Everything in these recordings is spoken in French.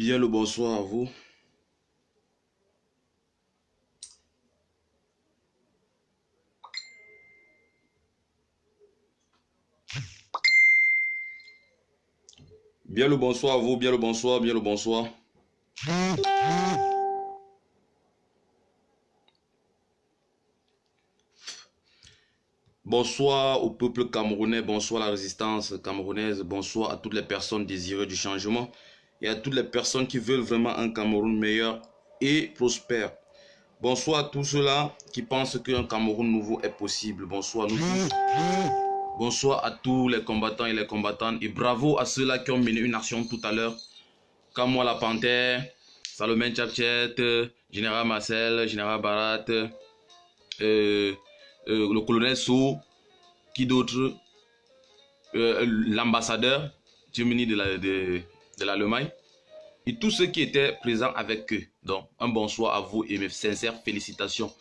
Bien le bonsoir à vous. Bien le bonsoir à vous, bien le bonsoir, bien le bonsoir. Bonsoir au peuple camerounais, bonsoir à la résistance camerounaise, bonsoir à toutes les personnes désireuses du changement et à toutes les personnes qui veulent vraiment un Cameroun meilleur et prospère. Bonsoir à tous ceux-là qui pensent qu'un Cameroun nouveau est possible. Bonsoir à nous tous. Bonsoir à tous les combattants et les combattantes et bravo à ceux-là qui ont mené une action tout à l'heure. Comme moi la Panthère, Salomé Tchapchet, Général Marcel, Général Barat, le colonel Sou, qui d'autre, l'ambassadeur Tchimini de l'Allemagne, et tous ceux qui étaient présents avec eux. Donc, un bonsoir à vous et mes sincères félicitations.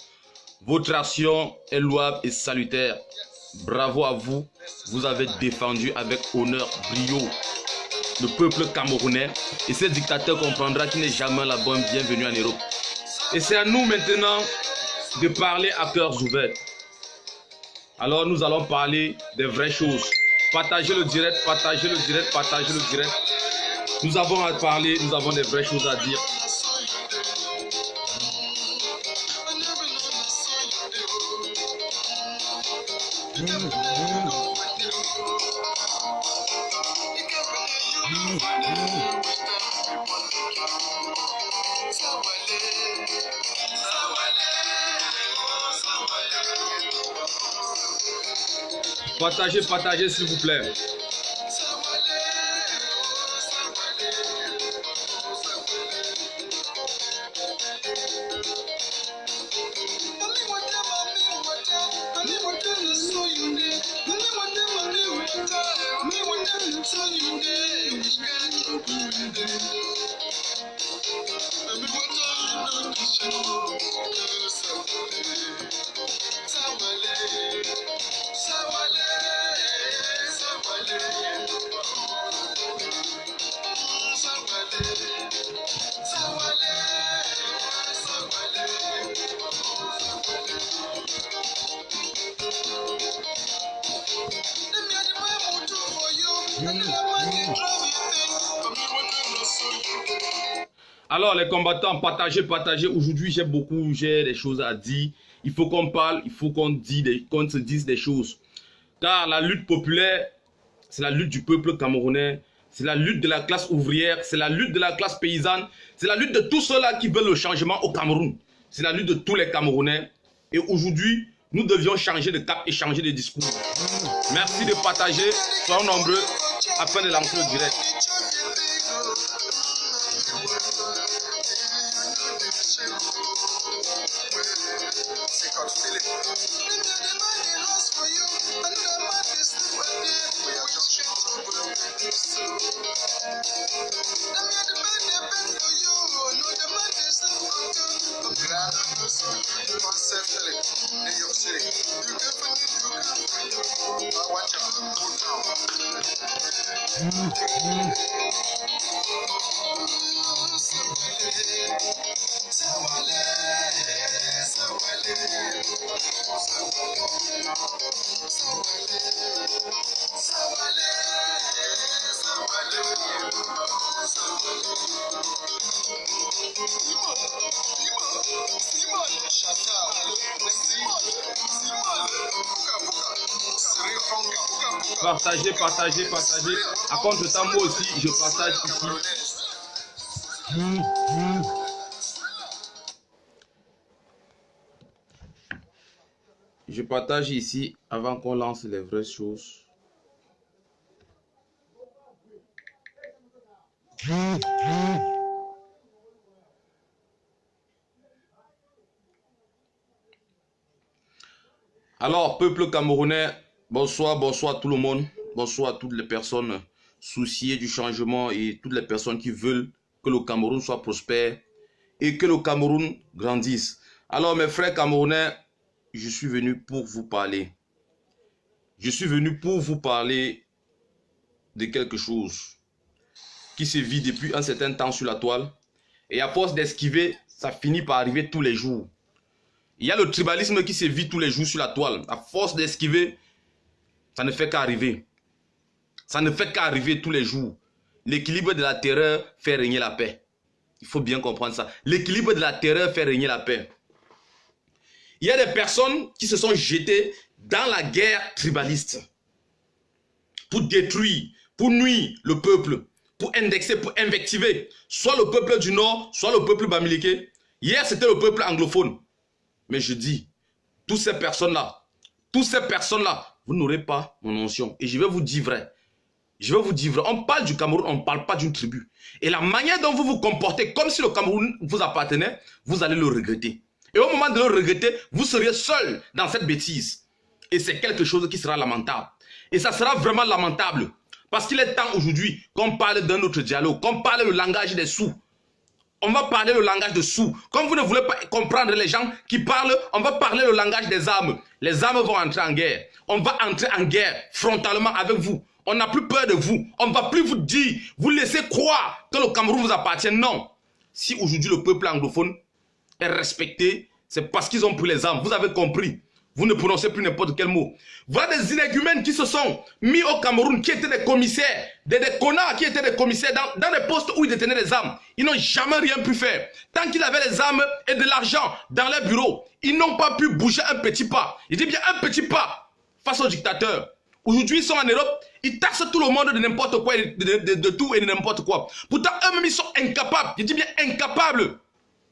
Votre action est louable et salutaire. Bravo à vous. Vous avez défendu avec honneur, brio, le peuple camerounais. Et ce dictateur comprendra qu'il n'est jamais la bonne bienvenue en Europe. Et c'est à nous maintenant de parler à cœurs ouverts. Alors nous allons parler des vraies choses. Partagez le direct, partagez le direct, partagez le direct. Nous avons à parler, nous avons des vraies choses à dire. Partagez, partagez s'il vous plaît. Alors les combattants, partagez, partagez. Aujourd'hui j'ai des choses à dire. Il faut qu'on parle, il faut qu'on se dise des choses. Car la lutte populaire, c'est la lutte du peuple camerounais, c'est la lutte de la classe ouvrière, c'est la lutte de la classe paysanne, c'est la lutte de tous ceux-là qui veulent le changement au Cameroun. C'est la lutte de tous les Camerounais. Et aujourd'hui, nous devions changer de cap et changer de discours. Merci de partager, soyons nombreux afin de lancer le direct. Partagez, partagez, partagez. À contre temps, moi aussi, je partage ici. Je partage ici avant qu'on lance les vraies choses. Alors, peuple camerounais, bonsoir, bonsoir à tout le monde. Bonsoir à toutes les personnes souciées du changement et toutes les personnes qui veulent que le Cameroun soit prospère et que le Cameroun grandisse. Alors, mes frères camerounais, je suis venu pour vous parler. Je suis venu pour vous parler de quelque chose qui se vit depuis un certain temps sur la toile. Et à force d'esquiver, ça finit par arriver tous les jours. Il y a le tribalisme qui se vit tous les jours sur la toile. À force d'esquiver, ça ne fait qu'arriver. Ça ne fait qu'arriver tous les jours. L'équilibre de la terreur fait régner la paix. Il faut bien comprendre ça. L'équilibre de la terreur fait régner la paix. Il y a des personnes qui se sont jetées dans la guerre tribaliste pour détruire, pour nuire le peuple, pour indexer, pour invectiver soit le peuple du Nord, soit le peuple bamileke. Hier, c'était le peuple anglophone. Mais je dis, toutes ces personnes-là, vous n'aurez pas mon onction. Et je vais vous dire vrai. Je vais vous dire vrai. On parle du Cameroun, on ne parle pas d'une tribu. Et la manière dont vous vous comportez comme si le Cameroun vous appartenait, vous allez le regretter. Et au moment de le regretter, vous seriez seul dans cette bêtise. Et c'est quelque chose qui sera lamentable. Et ça sera vraiment lamentable. Parce qu'il est temps aujourd'hui qu'on parle d'un autre dialogue, qu'on parle le langage des sous. On va parler le langage de sous. Comme vous ne voulez pas comprendre les gens qui parlent, on va parler le langage des armes. Les armes vont entrer en guerre. On va entrer en guerre frontalement avec vous. On n'a plus peur de vous. On ne va plus vous dire, vous laissez croire que le Cameroun vous appartient. Non. Si aujourd'hui le peuple anglophone est respecté, c'est parce qu'ils ont pris les armes. Vous avez compris. Vous ne prononcez plus n'importe quel mot. Voilà des inégumènes qui se sont mis au Cameroun, qui étaient des commissaires, des connards qui étaient des commissaires dans des postes où ils détenaient des armes. Ils n'ont jamais rien pu faire. Tant qu'ils avaient les armes et de l'argent dans leurs bureaux, ils n'ont pas pu bouger un petit pas. Je dis bien un petit pas face aux dictateurs. Aujourd'hui, ils sont en Europe, ils taxent tout le monde de n'importe quoi, de tout et de n'importe quoi. Pourtant, eux-mêmes, ils sont incapables, je dis bien incapables,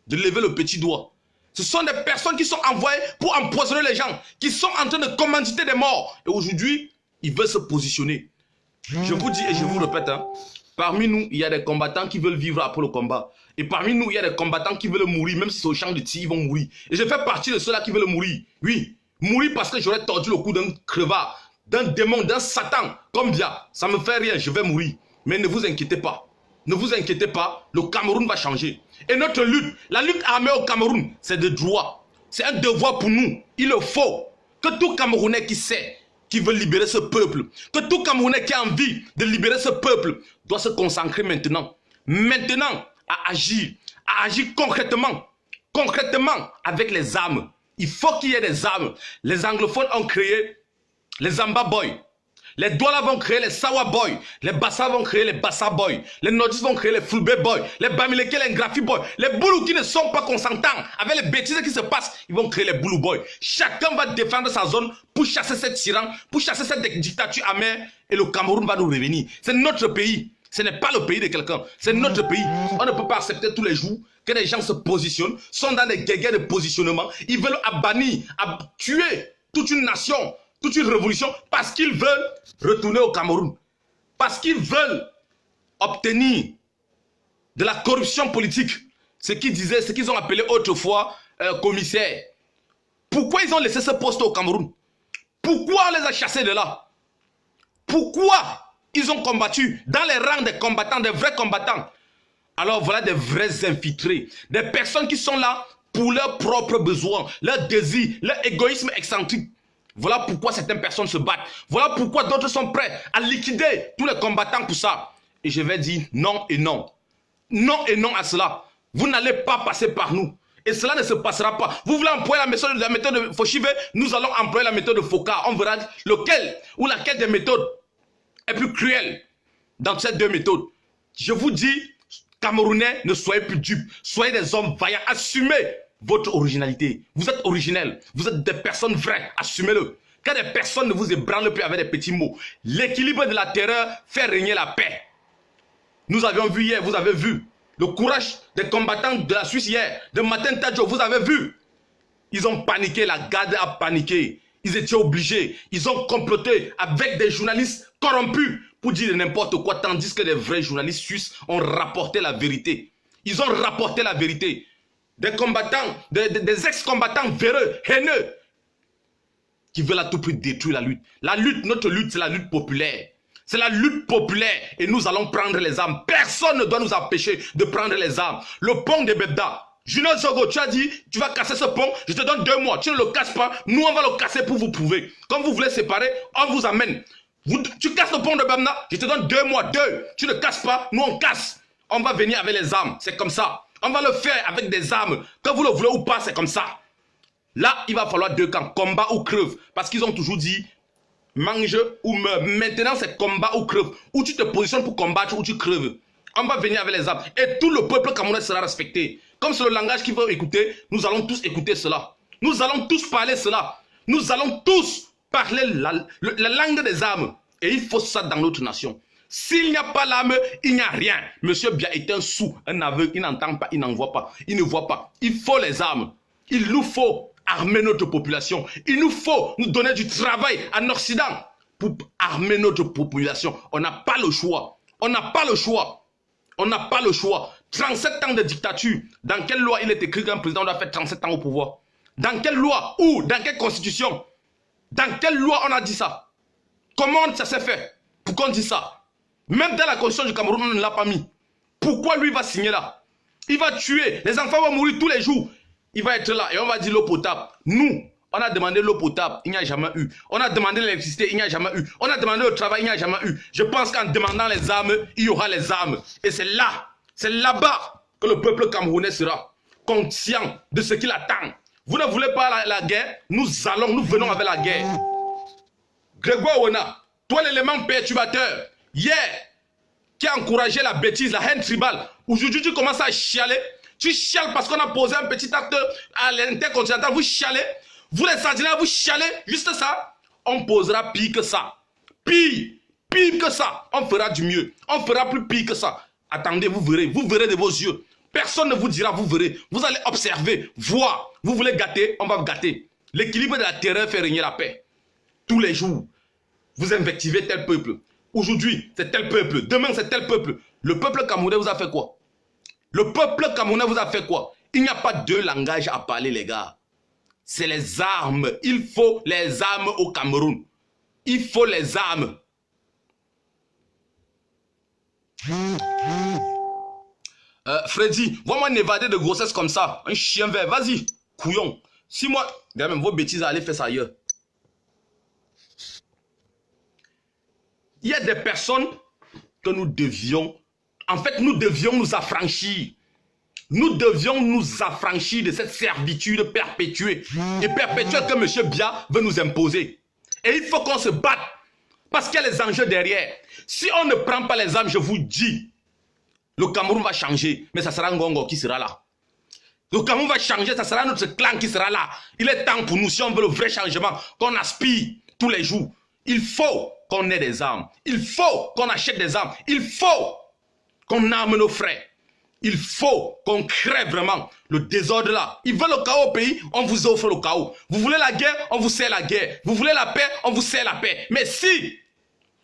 de lever le petit doigt. Ce sont des personnes qui sont envoyées pour empoisonner les gens, qui sont en train de commanditer des morts. Et aujourd'hui, ils veulent se positionner. Je vous dis et je vous répète, hein, parmi nous, il y a des combattants qui veulent vivre après le combat. Et parmi nous, il y a des combattants qui veulent mourir, même si c'est au champ de tir, ils vont mourir. Et je fais partie de ceux-là qui veulent mourir. Oui, mourir parce que j'aurais tordu le cou d'un crevard, d'un démon, d'un Satan, comme Bia. Ça ne me fait rien, je vais mourir. Mais ne vous inquiétez pas. Ne vous inquiétez pas, le Cameroun va changer. Et notre lutte, la lutte armée au Cameroun, c'est de droit. C'est un devoir pour nous. Il le faut. Que tout Camerounais qui sait, qui veut libérer ce peuple, que tout Camerounais qui a envie de libérer ce peuple, doit se consacrer maintenant. Maintenant, à agir concrètement. Concrètement, avec les armes. Il faut qu'il y ait des armes. Les anglophones ont créé les Amba Boys. Les Douala vont créer les Sawa Boys. Les Bassa vont créer les Bassa Boys. Les Nordistes vont créer les Fulbe Boys. Les Bamileke, les Grafi Boys. Les Boulou qui ne sont pas consentants avec les bêtises qui se passent, ils vont créer les Boulou Boys. Chacun va défendre sa zone pour chasser cette tyran, pour chasser cette dictature amère. Et le Cameroun va nous revenir. C'est notre pays. Ce n'est pas le pays de quelqu'un. C'est notre pays. On ne peut pas accepter tous les jours que les gens se positionnent, sont dans des guerres de positionnement. Ils veulent bannir, tuer toute une nation, toute une révolution, parce qu'ils veulent retourner au Cameroun. Parce qu'ils veulent obtenir de la corruption politique. Ce qu'ils ont appelé autrefois commissaire. Pourquoi ils ont laissé ce poste au Cameroun? Pourquoi on les a chassés de là? Pourquoi ils ont combattu dans les rangs des combattants, des vrais combattants? Alors voilà des vrais infiltrés, des personnes qui sont là pour leurs propres besoins, leurs désirs, leur égoïsme excentrique. Voilà pourquoi certaines personnes se battent. Voilà pourquoi d'autres sont prêts à liquider tous les combattants pour ça. Et je vais dire non et non. Non et non à cela. Vous n'allez pas passer par nous. Et cela ne se passera pas. Vous voulez employer la méthode de Foshive, nous allons employer la méthode de Foka. On verra lequel ou laquelle des méthodes est plus cruelle dans ces deux méthodes. Je vous dis, Camerounais, ne soyez plus dupes. Soyez des hommes vaillants. Assumez votre originalité. Vous êtes originel. Vous êtes des personnes vraies. Assumez-le. Quand des personnes ne vous ébranlent plus avec des petits mots. L'équilibre de la terreur fait régner la paix. Nous avions vu hier, vous avez vu. Le courage des combattants de la Suisse hier. De Martin Tadjo, vous avez vu. Ils ont paniqué, la garde a paniqué. Ils étaient obligés. Ils ont comploté avec des journalistes corrompus pour dire n'importe quoi, tandis que les vrais journalistes suisses ont rapporté la vérité. Ils ont rapporté la vérité. Des combattants, des ex-combattants véreux, haineux, qui veulent à tout prix détruire la lutte. La lutte, notre lutte, c'est la lutte populaire. C'est la lutte populaire et nous allons prendre les armes. Personne ne doit nous empêcher de prendre les armes. Le pont de Bebda, Junior Zogo, tu as dit, tu vas casser ce pont, je te donne 2 mois. Tu ne le casses pas, nous on va le casser pour vous prouver. Comme vous voulez séparer, on vous amène. Tu casses le pont de Bamna, je te donne 2 mois, 2. Tu ne casses pas, nous on casse. On va venir avec les armes, c'est comme ça. On va le faire avec des armes. Que vous le voulez ou pas, c'est comme ça. Là, il va falloir 2 camps, combat ou crève. Parce qu'ils ont toujours dit, mange ou meurs. Maintenant, c'est combat ou crève. Ou tu te positionnes pour combattre ou tu crèves. On va venir avec les armes. Et tout le peuple camerounais sera respecté. Comme c'est le langage qu'il faut écouter, nous allons tous écouter cela. Nous allons tous parler cela. Nous allons tous parler la langue des armes. Et il faut ça dans notre nation. S'il n'y a pas l'âme, il n'y a rien. Monsieur Bia est un sou, un aveugle, il n'entend pas, il n'en voit pas, il ne voit pas. Il faut les armes. Il nous faut armer notre population. Il nous faut nous donner du travail en Occident pour armer notre population. On n'a pas le choix. On n'a pas le choix. On n'a pas le choix. 37 ans de dictature. Dans quelle loi il est écrit qu'un président doit faire 37 ans au pouvoir? Dans quelle loi? Où? Dans quelle constitution? Dans quelle loi on a dit ça? Comment ça s'est fait? Pourquoi on dit ça? Même dans la constitution du Cameroun, on ne l'a pas mis. Pourquoi lui va signer là? Il va tuer. Les enfants vont mourir tous les jours. Il va être là et on va dire l'eau potable. Nous, on a demandé l'eau potable, il n'y a jamais eu. On a demandé l'électricité, il n'y a jamais eu. On a demandé le travail, il n'y a jamais eu. Je pense qu'en demandant les armes, il y aura les armes. Et c'est là-bas que le peuple camerounais sera conscient de ce qu'il attend. Vous ne voulez pas la guerre? Nous venons avec la guerre. Grégoire Ouena, toi l'élément perturbateur, hier, qui a encouragé la bêtise, la haine tribale, aujourd'hui tu commences à chialer. Tu chiales parce qu'on a posé un petit acte à l'intercontinental, vous chialez. Vous les sardiniens, vous chialez, juste ça. On posera pire que ça. Pire que ça. On fera du mieux. On fera plus pire que ça. Attendez, vous verrez de vos yeux. Personne ne vous dira, vous verrez. Vous allez observer, voir. Vous voulez gâter, on va vous gâter. L'équilibre de la terreur fait régner la paix. Tous les jours, vous invectivez tel peuple. Aujourd'hui, c'est tel peuple. Demain, c'est tel peuple. Le peuple camerounais vous a fait quoi? Le peuple camerounais vous a fait quoi? Il n'y a pas deux langages à parler, les gars. C'est les armes. Il faut les armes au Cameroun. Il faut les armes. Freddy, vois-moi une évadée de grossesse comme ça. Un chien vert, vas-y, couillon. Si moi, regarde même vos bêtises, allez faire ça ailleurs. Il y a des personnes que nous devions, en fait, nous devions nous affranchir. Nous devions nous affranchir de cette servitude perpétuée et perpétuelle que M. Bia veut nous imposer. Et il faut qu'on se batte parce qu'il y a les enjeux derrière. Si on ne prend pas les armes, je vous dis, le Cameroun va changer, mais ça sera Ngongo qui sera là. Le Cameroun va changer, ça sera notre clan qui sera là. Il est temps pour nous, si on veut le vrai changement, qu'on aspire tous les jours. Il faut qu'on ait des armes. Il faut qu'on achète des armes. Il faut qu'on arme nos frères. Il faut qu'on crée vraiment le désordre là. Ils veulent le chaos au pays, on vous offre le chaos. Vous voulez la guerre, on vous sert la guerre. Vous voulez la paix, on vous sert la paix. Mais si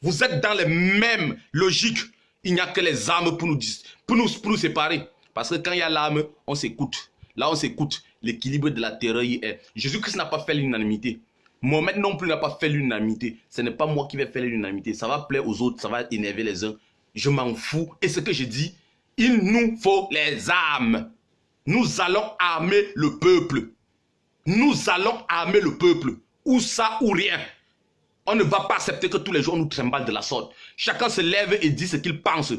vous êtes dans les mêmes logiques, il n'y a que les armes pour nous séparer. Parce que quand il y a l'arme, on s'écoute. Là, on s'écoute. L'équilibre de la terreur y est. Jésus-Christ n'a pas fait l'unanimité. Mohamed non plus n'a pas fait l'unanimité. Ce n'est pas moi qui vais faire l'unanimité. Ça va plaire aux autres, ça va énerver les uns. Je m'en fous. Et ce que je dis, il nous faut les armes. Nous allons armer le peuple. Nous allons armer le peuple. Ou ça ou rien. On ne va pas accepter que tous les jours on nous trimballe de la sorte. Chacun se lève et dit ce qu'il pense.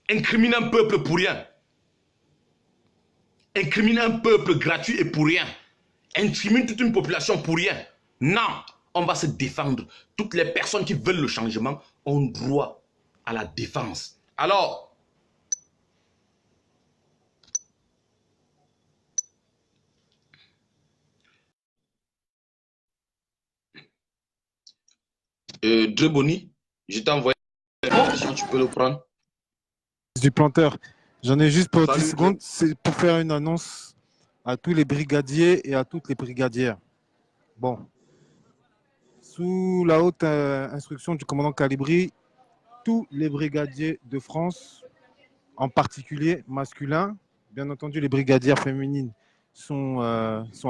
Incriminer un peuple pour rien. Incriminer un peuple gratuit et pour rien. Incriminer toute une population pour rien. Non, on va se défendre. Toutes les personnes qui veulent le changement ont droit à la défense. Alors, Dreboni, je t'ai envoyé une question, tu peux le prendre. Du planteur. J'en ai juste pour Salut, 10 secondes. C'est pour faire une annonce à tous les brigadiers et à toutes les brigadières. Bon. Sous la haute instruction du commandant Calibri, tous les brigadiers de France, en particulier masculins, bien entendu les brigadières féminines sont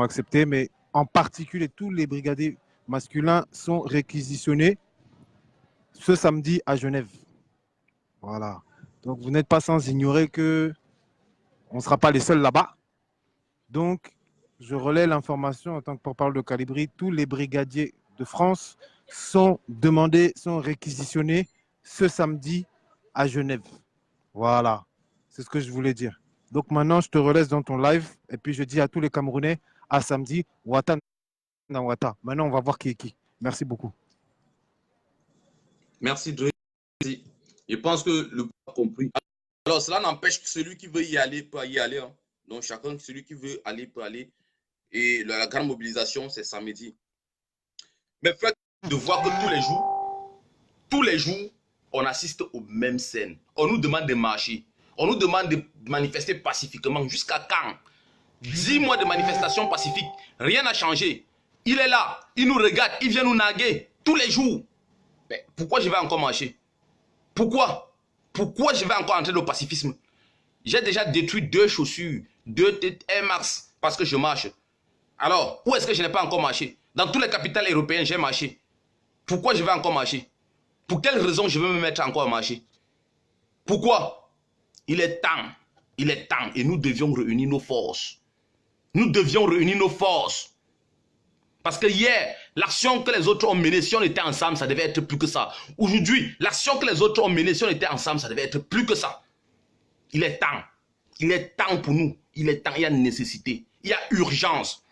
acceptées, mais en particulier tous les brigadiers masculins sont réquisitionnés ce samedi à Genève. Voilà. Donc vous n'êtes pas sans ignorer que on ne sera pas les seuls là-bas. Donc je relais l'information en tant que porte-parole de Calibri. Tous les brigadiers de France sont demandés, sont réquisitionnés ce samedi à Genève. Voilà, c'est ce que je voulais dire. Donc maintenant, je te relaisse dans ton live et puis je dis à tous les Camerounais à samedi, Wata na Wata. Maintenant, on va voir qui est qui. Merci beaucoup. Merci, Dre. Je pense que le peuple a compris. Alors, cela n'empêche que celui qui veut y aller peut y aller. Hein. Donc, chacun, celui qui veut aller peut aller. Et la grande mobilisation, c'est samedi. Mais frère, de voir que tous les jours, on assiste aux mêmes scènes. On nous demande de marcher. On nous demande de manifester pacifiquement. Jusqu'à quand? 10 mois de manifestation pacifique. Rien n'a changé. Il est là. Il nous regarde. Il vient nous naguer. Tous les jours. Mais pourquoi je vais encore marcher? Pourquoi? Pourquoi je vais encore entrer dans le pacifisme? J'ai déjà détruit 2 chaussures, 2 Air Max parce que je marche. Alors, où est-ce que je n'ai pas encore marché? Dans toutes les capitales européennes, j'ai marché. Pourquoi je vais encore marcher? Pour quelle raison je vais me mettre encore à marcher? Pourquoi? Il est temps. Il est temps. Et nous devions réunir nos forces. Nous devions réunir nos forces. Parce que hier, l'action que les autres ont menée, si on était ensemble, ça devait être plus que ça. Aujourd'hui, l'action que les autres ont menée, si on était ensemble, ça devait être plus que ça. Il est temps. Il est temps pour nous. Il est temps. Il y a nécessité. Il y a urgence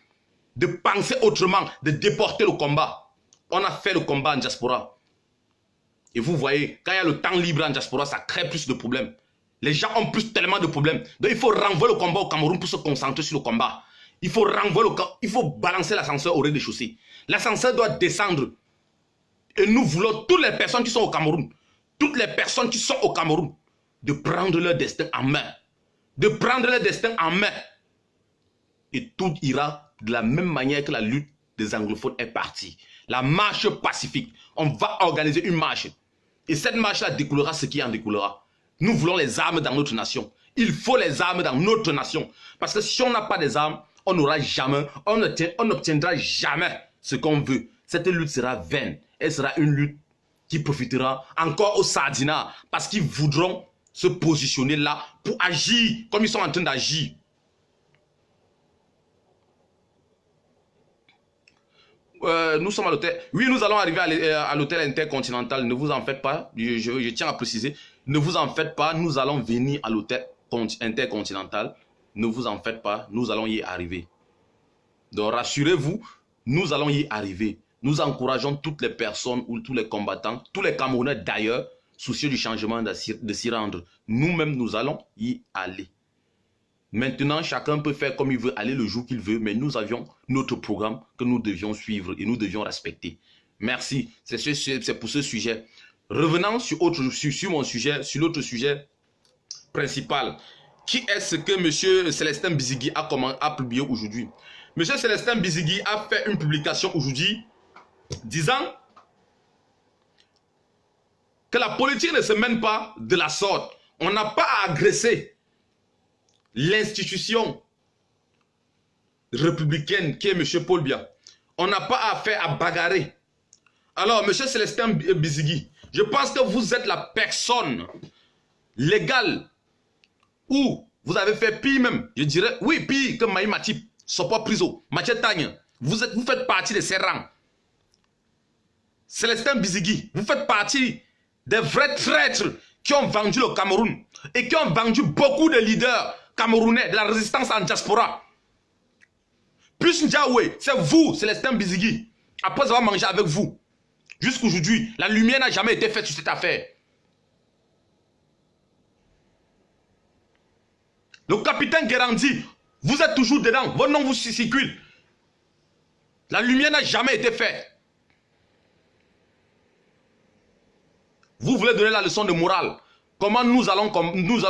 de penser autrement, de déporter le combat. On a fait le combat en diaspora. Et vous voyez, quand il y a le temps libre en diaspora, ça crée plus de problèmes. Les gens ont tellement de problèmes. Donc il faut renvoyer le combat au Cameroun pour se concentrer sur le combat. Il faut renvoyer il faut balancer l'ascenseur au rez-de-chaussée. L'ascenseur doit descendre. Et nous voulons toutes les personnes qui sont au Cameroun, toutes les personnes qui sont au Cameroun, de prendre leur destin en main. De prendre leur destin en main. Et tout ira de la même manière que la lutte des anglophones est partie. La marche pacifique. On va organiser une marche. Et cette marche-là découlera ce qui en découlera. Nous voulons les armes dans notre nation. Il faut les armes dans notre nation. Parce que si on n'a pas des armes, on n'aura jamais, on n'obtiendra jamais ce qu'on veut. Cette lutte sera vaine. Elle sera une lutte qui profitera encore aux sardinats. Parce qu'ils voudront se positionner là pour agir comme ils sont en train d'agir. Nous sommes à l'hôtel. Oui, nous allons arriver à l'hôtel intercontinental. Ne vous en faites pas. Je tiens à préciser. Ne vous en faites pas. Nous allons venir à l'hôtel intercontinental. Ne vous en faites pas. Nous allons y arriver. Donc, rassurez-vous. Nous allons y arriver. Nous encourageons toutes les personnes ou tous les combattants, tous les Camerounais d'ailleurs, soucieux du changement, de s'y rendre. Nous-mêmes, nous allons y aller. Maintenant, chacun peut faire comme il veut, aller le jour qu'il veut, mais nous avions notre programme que nous devions suivre et nous devions respecter. Merci, c'est pour ce sujet. Revenant sur mon sujet, sur l'autre sujet principal. Qui est-ce que M. Célestin Bizigui a publié aujourd'hui? M. Célestin Bizigui a fait une publication aujourd'hui disant que la politique ne se mène pas de la sorte. On n'a pas à agresser l'institution républicaine qui est M. Paul Biya. On n'a pas affaire à bagarrer. Alors, M. Célestin Bizigui, je pense que vous êtes la personne légale où vous avez fait pire même. Je dirais, oui, pire que Maï Matip, Sopo Priso, Mathieu Tagne. Vous faites partie de ces rangs. Célestin Bizigui, vous faites partie des vrais traîtres qui ont vendu le Cameroun et qui ont vendu beaucoup de leaders camerounais de la résistance en diaspora. Plus Ndiaoué, c'est vous, Célestin Bizigui, après avoir mangé avec vous. Jusqu'aujourd'hui, la lumière n'a jamais été faite sur cette affaire. Le capitaine Guérandi, vous êtes toujours dedans, votre nom vous circule. La lumière n'a jamais été faite. Vous voulez donner la leçon de morale. Comment nous allons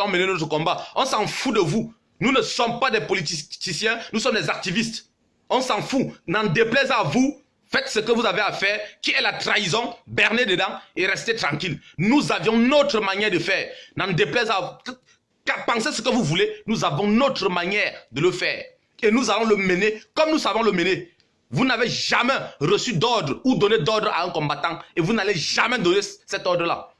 mener notre combat? On s'en fout de vous. Nous ne sommes pas des politiciens, nous sommes des activistes. On s'en fout. N'en déplaise à vous, faites ce que vous avez à faire, qui est la trahison, bernez dedans et restez tranquille. Nous avions notre manière de faire. N'en déplaise à vous. Pensez ce que vous voulez, nous avons notre manière de le faire. Et nous allons le mener comme nous savons le mener. Vous n'avez jamais reçu d'ordre ou donné d'ordre à un combattant et vous n'allez jamais donner cet ordre-là.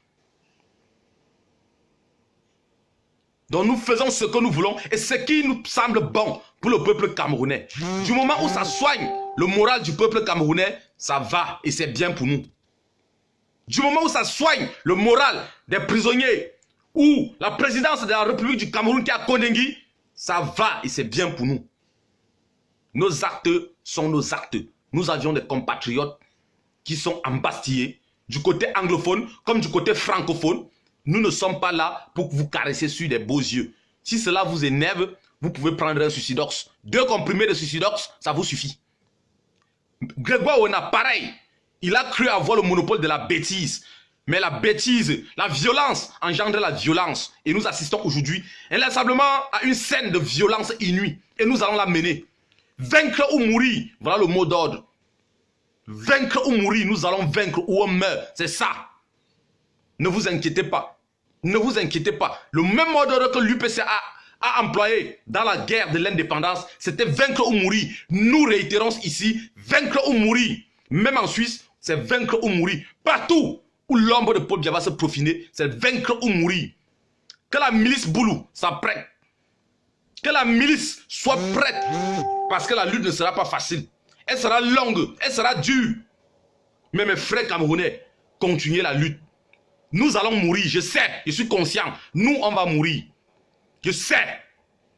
Donc nous faisons ce que nous voulons et ce qui nous semble bon pour le peuple camerounais. Du moment où ça soigne le moral du peuple camerounais, ça va et c'est bien pour nous. Du moment où ça soigne le moral des prisonniers, ou la présidence de la République du Cameroun qui est à Kondengi, ça va et c'est bien pour nous. Nos actes sont nos actes. Nous avions des compatriotes qui sont embastillés du côté anglophone comme du côté francophone. Nous ne sommes pas là pour vous caresser sur des beaux yeux. Si cela vous énerve, vous pouvez prendre un suicidox. 2 comprimés de suicidox, ça vous suffit. Grégoire Ouena, pareil. Il a cru avoir le monopole de la bêtise. Mais la bêtise, la violence engendre la violence. Et nous assistons aujourd'hui inlassablement à une scène de violence inouïe. Et nous allons la mener. Vaincre ou mourir, voilà le mot d'ordre. Vaincre ou mourir, nous allons vaincre ou on meurt. C'est ça. Ne vous inquiétez pas. Ne vous inquiétez pas. Le même mot d'ordre que l'UPC a employé dans la guerre de l'indépendance, c'était vaincre ou mourir. Nous réitérons ici, vaincre ou mourir. Même en Suisse, c'est vaincre ou mourir. Partout où l'ombre de Paul Biya va se profiner, c'est vaincre ou mourir. Que la milice Boulou s'apprête. Que la milice soit prête. Parce que la lutte ne sera pas facile. Elle sera longue, elle sera dure. Mais mes frères camerounais, continuez la lutte. Nous allons mourir, je sais, je suis conscient. Nous, on va mourir. Je sais.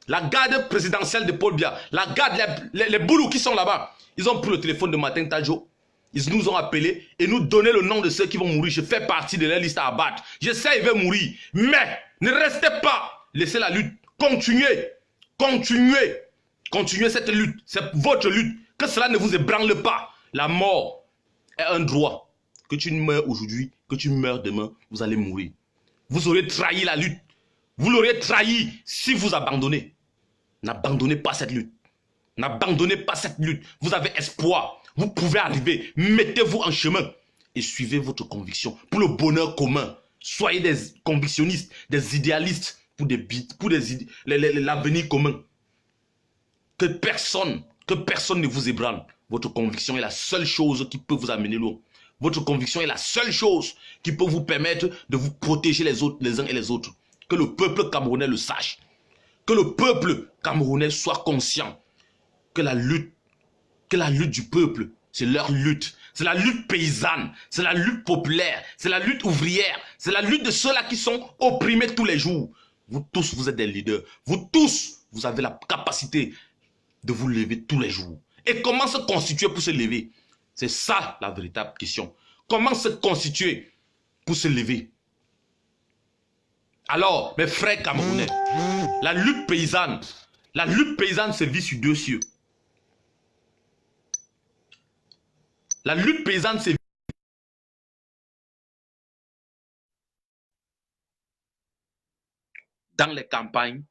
La garde présidentielle de Paul Biya, la garde, les boulous qui sont là-bas, ils ont pris le téléphone de Martin Tadjo. Ils nous ont appelés et nous donné le nom de ceux qui vont mourir. Je fais partie de leur liste à abattre. Je sais, ils vont mourir. Mais ne restez pas. Laissez la lutte. Continuez. Continuez. Continuez cette lutte. C'est votre lutte. Que cela ne vous ébranle pas. La mort est un droit. Que tu meurs aujourd'hui, que tu meurs demain, vous allez mourir. Vous aurez trahi la lutte. Vous l'aurez trahi si vous abandonnez. N'abandonnez pas cette lutte. N'abandonnez pas cette lutte. Vous avez espoir. Vous pouvez arriver. Mettez-vous en chemin et suivez votre conviction pour le bonheur commun. Soyez des convictionnistes, des idéalistes pour l'avenir commun. Que personne ne vous ébranle. Votre conviction est la seule chose qui peut vous amener loin. Votre conviction est la seule chose qui peut vous permettre de vous protéger les autres, les uns et les autres. Que le peuple camerounais le sache. Que le peuple camerounais soit conscient que la lutte du peuple, c'est leur lutte. C'est la lutte paysanne, c'est la lutte populaire, c'est la lutte ouvrière, c'est la lutte de ceux-là qui sont opprimés tous les jours. Vous tous, vous êtes des leaders. Vous tous, vous avez la capacité de vous lever tous les jours. Et comment se constituer pour se lever? C'est ça la véritable question. Comment se constituer pour se lever? Alors, mes frères camerounais, la lutte paysanne se vit sur 2 cieux. La lutte paysanne se vit dans les campagnes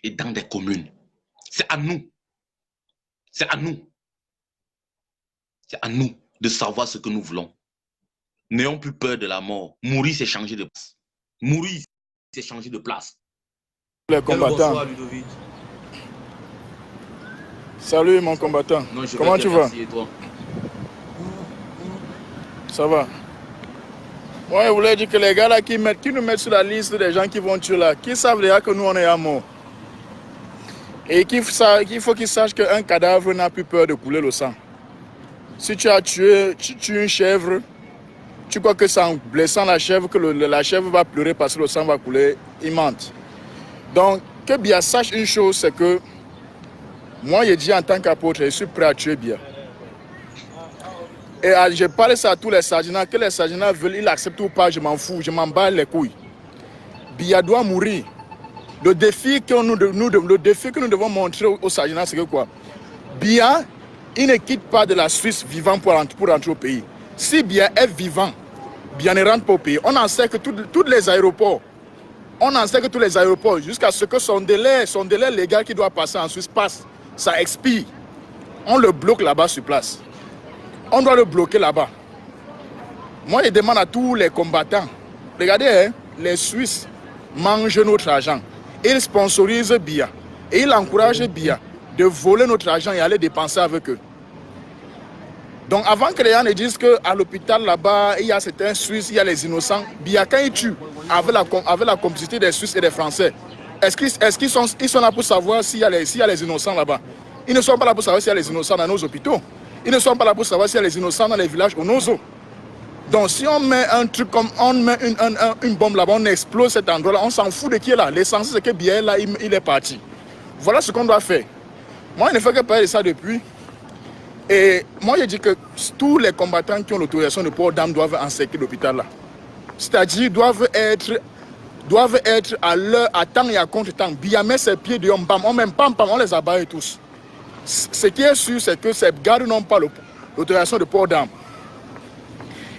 et dans des communes. C'est à nous. C'est à nous. C'est à nous de savoir ce que nous voulons. N'ayons plus peur de la mort. Mourir, c'est changer de place. Mourir, c'est changer de place. Les combattants. Bonsoir, Ludovic. Salut mon combattant. Non, comment tu vas? Et toi? Ça va. Moi, je voulais dire que les gars là qui nous mettent sur la liste des gens qui vont tuer là, qui savent déjà que nous on est à mort. Et qu'il faut qu'ils sachent qu'un cadavre n'a plus peur de couler le sang. Si tu tues une chèvre, tu crois que c'est en blessant la chèvre que la chèvre va pleurer parce que le sang va couler, il mente. Donc, que Biya sache une chose, c'est que moi, je dis en tant qu'apôtre, je suis prêt à tuer Biya. Et je parle ça à tous les sergents, que les sergents veulent, ils acceptent ou pas, je m'en fous, je m'en bats les couilles. Biya doit mourir. Le défi que nous devons montrer aux sergents, c'est que quoi? Biya, il ne quitte pas de la Suisse vivant pour rentrer au pays. Si Biya est vivant, Biya ne rentre pas au pays. On en sait que tous les aéroports, jusqu'à ce que son délai légal qui doit passer en Suisse passe, ça expire. On le bloque là-bas sur place. On doit le bloquer là-bas. Moi, je demande à tous les combattants, regardez, hein, les Suisses mangent notre argent. Ils sponsorisent Biya. Et ils encouragent Biya de voler notre argent et aller dépenser avec eux. Donc avant que les gens ne disent qu'à l'hôpital là-bas, il y a certains Suisses, il y a les innocents, Biya quand ils tuent avec la complicité des Suisses et des Français, est-ce qu'ils sont là pour savoir s'il y a les innocents là-bas? Ils ne sont pas là pour savoir s'il y a les innocents dans nos hôpitaux. Ils ne sont pas là pour savoir s'il y a les innocents dans les villages au Nozo. Donc si on met un truc comme, on met une bombe là-bas, on explose cet endroit-là, on s'en fout de qui est là. L'essentiel c'est que Biya là, il est parti. Voilà ce qu'on doit faire. Moi, je ne fais que parler de ça depuis. Et moi, je dis que tous les combattants qui ont l'autorisation de port d'armes doivent encercler l'hôpital là. C'est-à-dire doivent être à temps et à contre-temps. Biya met ses pieds dehors, bam, on met pam, on les abat tous. Ce qui est sûr, c'est que ces gardes n'ont pas l'autorisation de port d'armes.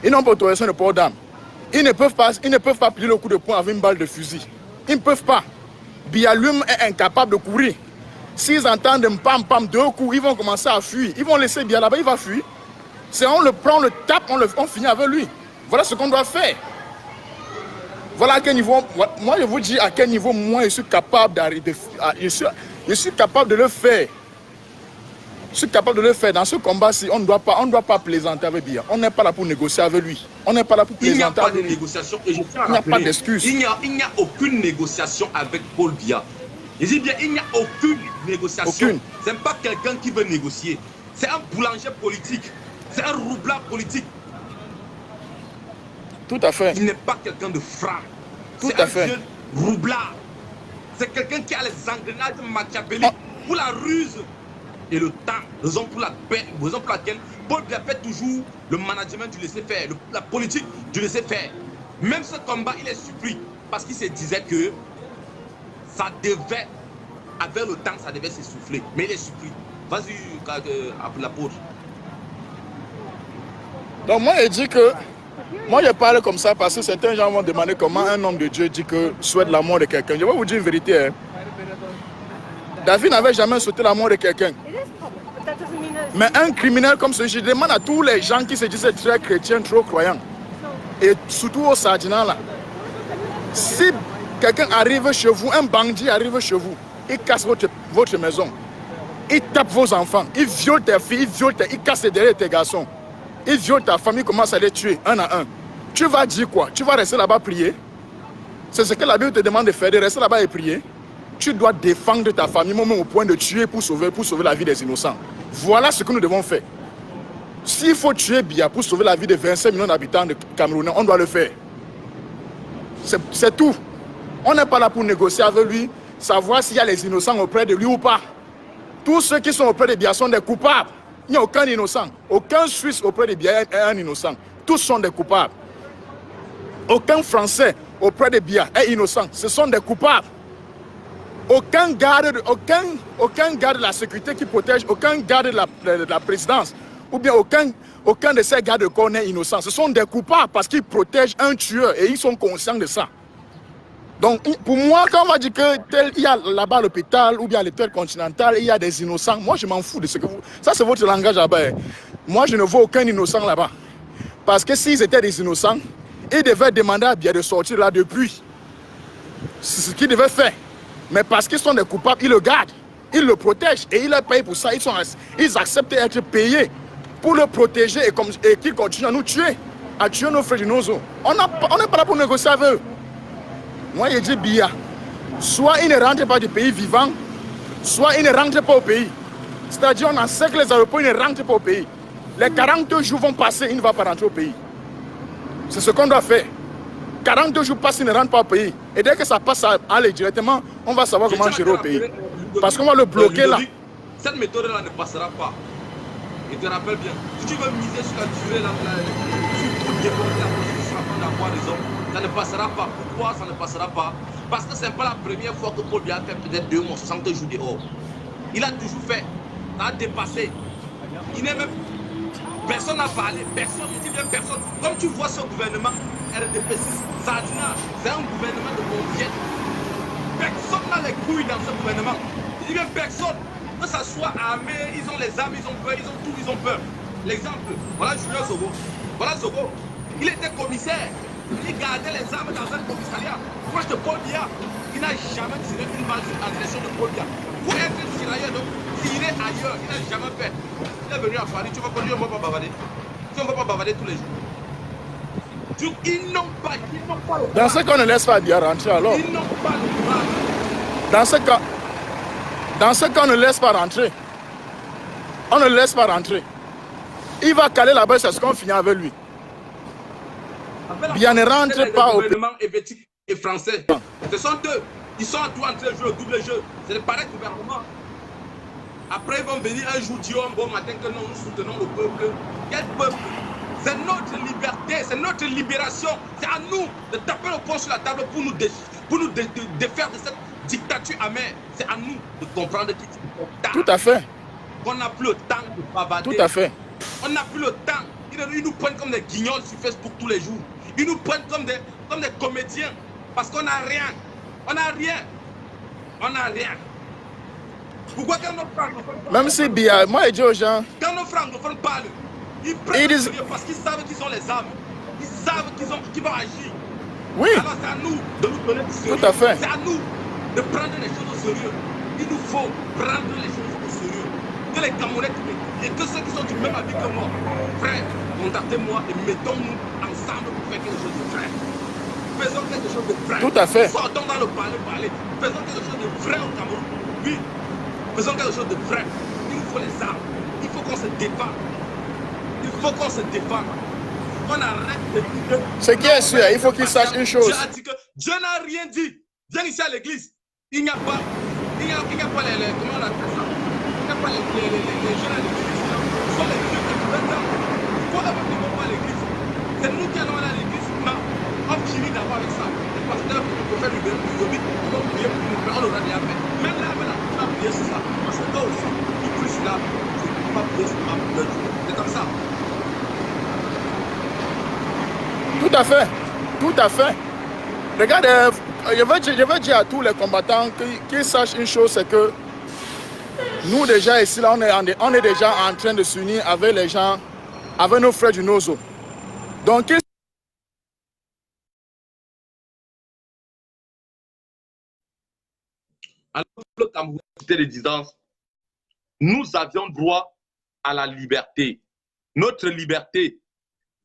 Ils n'ont pas l'autorisation de port d'armes. Ils ne peuvent pas plier le coup de poing avec une balle de fusil. Ils ne peuvent pas. Biya lui-même est incapable de courir. S'ils entendent pam, deux coups, ils vont commencer à fuir. Ils vont laisser Biya là-bas, il va fuir. C'est on le prend, on le tape, on finit avec lui. Voilà ce qu'on doit faire. Voilà à quel niveau, moi je vous dis à quel niveau moi je suis capable d'arriver. Je suis capable de le faire. Je suis capable de le faire. Dans ce combat-ci, on ne doit pas plaisanter avec Biya. On n'est pas là pour négocier avec lui. On n'est pas là pour plaisanter avec lui. Il n'y a pas de négociation et je tiens à rappeler. Il n'y a pas d'excuse. Il n'y a aucune négociation avec Paul Biya. Je dis bien, il n'y a aucune négociation. Ce n'est pas quelqu'un qui veut négocier. C'est un boulanger politique. C'est un roublard politique. Tout à fait. Il n'est pas quelqu'un de franc. Tout à fait. C'est un vieux roublard. C'est quelqu'un qui a les engrenages machiavéliques pour la ruse et le temps. Raison pour laquelle Paul Biya fait toujours le management du laisser-faire, la politique du laisser-faire. Même ce combat, il est surpris parce qu'il se disait que ça devait, avec le temps, ça devait s'essouffler. Mais il est surpris. Vas-y, l'apôtre. Donc moi, je dis que, moi je parle comme ça parce que certains gens vont demander comment un homme de Dieu dit que souhaite la mort de quelqu'un. Je vais vous dire une vérité. Hein. David n'avait jamais souhaité la mort de quelqu'un. Mais un criminel comme celui-ci, je demande à tous les gens qui se disent très chrétiens, trop croyants, et surtout aux sardinats là, si quelqu'un arrive chez vous, un bandit arrive chez vous, il casse votre maison, il tape vos enfants, il viole tes filles, il casse derrière tes garçons, il viole ta famille, commence à les tuer un à un. Tu vas dire quoi? Tu vas rester là-bas prier? C'est ce que la Bible te demande de faire, de rester là-bas et prier. Tu dois défendre ta famille, même au point de tuer pour sauver la vie des innocents. Voilà ce que nous devons faire. S'il faut tuer Biya pour sauver la vie de 25 millions d'habitants de Cameroun, on doit le faire. C'est tout. On n'est pas là pour négocier avec lui, savoir s'il y a les innocents auprès de lui ou pas. Tous ceux qui sont auprès de Biya sont des coupables. Il n'y a aucun innocent. Aucun Suisse auprès de Biya est un innocent. Tous sont des coupables. Aucun Français auprès de Biya est innocent. Ce sont des coupables. Aucun garde de la sécurité qui protège, aucun garde de la présidence, ou bien aucun de ces gardes de corps n'est innocent. Ce sont des coupables parce qu'ils protègent un tueur et ils sont conscients de ça. Donc, pour moi, quand on va dire qu'il y a là-bas à l'hôpital ou bien à l'hôpital continental, il y a des innocents, moi je m'en fous de ce que vous... Ça c'est votre langage là-bas. Moi je ne vois aucun innocent là-bas. Parce que s'ils étaient des innocents, ils devaient demander à Biya de sortir là depuis. C'est ce qu'ils devaient faire. Mais parce qu'ils sont des coupables, ils le gardent, ils le protègent et ils les payent pour ça. Ils acceptent d'être payés pour le protéger et qu'ils continuent à nous tuer, à tuer nos frères et nos os. On n'est pas là pour négocier avec eux. Moi, je dis Biya, soit ils ne rentrent pas du pays vivant, soit ils ne rentrent pas au pays. C'est-à-dire on encercle les aéroports, ils ne rentrent pas au pays. Les 40 jours vont passer, il ne va pas rentrer au pays. C'est ce qu'on doit faire. 42 jours passent, ils ne rentrent pas au pays. Et dès que ça passe à aller directement, on va savoir comment gérer au pays. Parce qu'on va le bloquer là. Cette méthode-là ne passera pas. Et te rappelle bien, si tu veux miser sur la durée, sur tout développer la position d'avoir raison, ça ne passera pas. Pourquoi ça ne passera pas? Parce que ce n'est pas la première fois que Paul Biya fait peut-être 2 mois, 60 jours dehors. Il a toujours fait. Ça a dépassé. Il n'est même... Personne n'a parlé, personne, je dis bien personne. Comme tu vois ce gouvernement, RDP6, Sardina, c'est un gouvernement de confiance. Personne n'a les couilles dans ce gouvernement. Je dis bien personne. Que ça soit armé, ils ont les armes, ils ont peur, ils ont tout, ils ont peur. L'exemple, voilà Julien Zogo. Voilà Zogo. Il était commissaire. Il gardait les armes dans un commissariat. Moi je te Paul Biya, il n'a jamais tiré une balle en direction de Paul Biya. Pour être tirailleur, donc, tirer ailleurs, il n'a jamais fait. Il est venu à Paris, tu vas pas dire, on ne va pas bavarder. Tu ne vas pas bavarder tous les jours. Ils n'ont pas le Dans ce cas, on ne laisse pas Biya rentrer alors. Ils n'ont pas le droit. Dans ce cas, on ne laisse pas rentrer. On ne laisse pas rentrer. Il va caler là-bas, c'est ce qu'on finit avec lui. Bien ne rentre pas au gouvernement helvétique et français. Ce sont eux. Ils sont en train de jouer le double jeu. C'est le pareil gouvernement. Après, ils vont venir un jour dire un bon matin que non, nous soutenons le peuple. Quel peuple? C'est notre liberté, c'est notre libération. C'est à nous de taper le poing sur la table pour nous défaire de cette dictature amère. C'est à nous de comprendre qu'il faut. Tout à fait. On n'a plus le temps de bavarder. Tout à fait. On n'a plus le temps. Ils nous prennent comme des guignols sur Facebook tous les jours. Ils nous prennent comme des comédiens. Parce qu'on n'a rien. On n'a rien. On n'a rien. Pourquoi quand nos francophones parlent, même si bien, moi je dis aux gens, quand nos francophones parlent, ils prennent le sérieux parce qu'ils savent qu'ils ont les armes. Ils savent qu'ils vont agir. oui, Alors c'est à nous de nous donner du sérieux. tout à fait. C'est à nous de prendre les choses au sérieux. Il nous faut prendre les choses au sérieux. Que les Camerounais et que ceux qui sont du même avis que moi, frère, contactez-moi et mettons-nous ensemble pour faire quelque chose de vrai. Faisons quelque chose de vrai. Tout à fait. Sortons dans le parler. Faisons quelque chose de vrai au Cameroun. Oui. Faisons quelque chose de vrai. Il nous faut les armes. Il faut qu'on se défende. Il faut qu'on se défende. On arrête de dire. Ce qui est sûr, il faut qu'ils sachent une chose. Dieu a dit que Dieu n'a rien dit. Viens ici à l'église. Il n'y a pas les. Comment on appelle ça? Il n'y a pas les jeunes à l'église. Ce sont les vieux de 20 ans. Pourquoi eux ne vont pas à l'église? C'est nous qui allons aller à l'église. Non. On finit d'abord avec ça. Le pasteur, le prophète lui donne du yobi. On va prier pour nous. On aura déjà fait. Même là, tu vas prier sur ça. Parce que toi aussi, tu pries sur là. Tu ne peux pas prier sur ma prière. C'est comme ça. Tout à fait. Tout à fait. Regardez, je veux dire à tous les combattants qu'ils sachent une chose, c'est que nous déjà ici, là, on est déjà en train de s'unir avec les gens, avec nos frères du Nozo. Donc, Alors, le Cameroun était de distance. Nous avions droit à la liberté. Notre liberté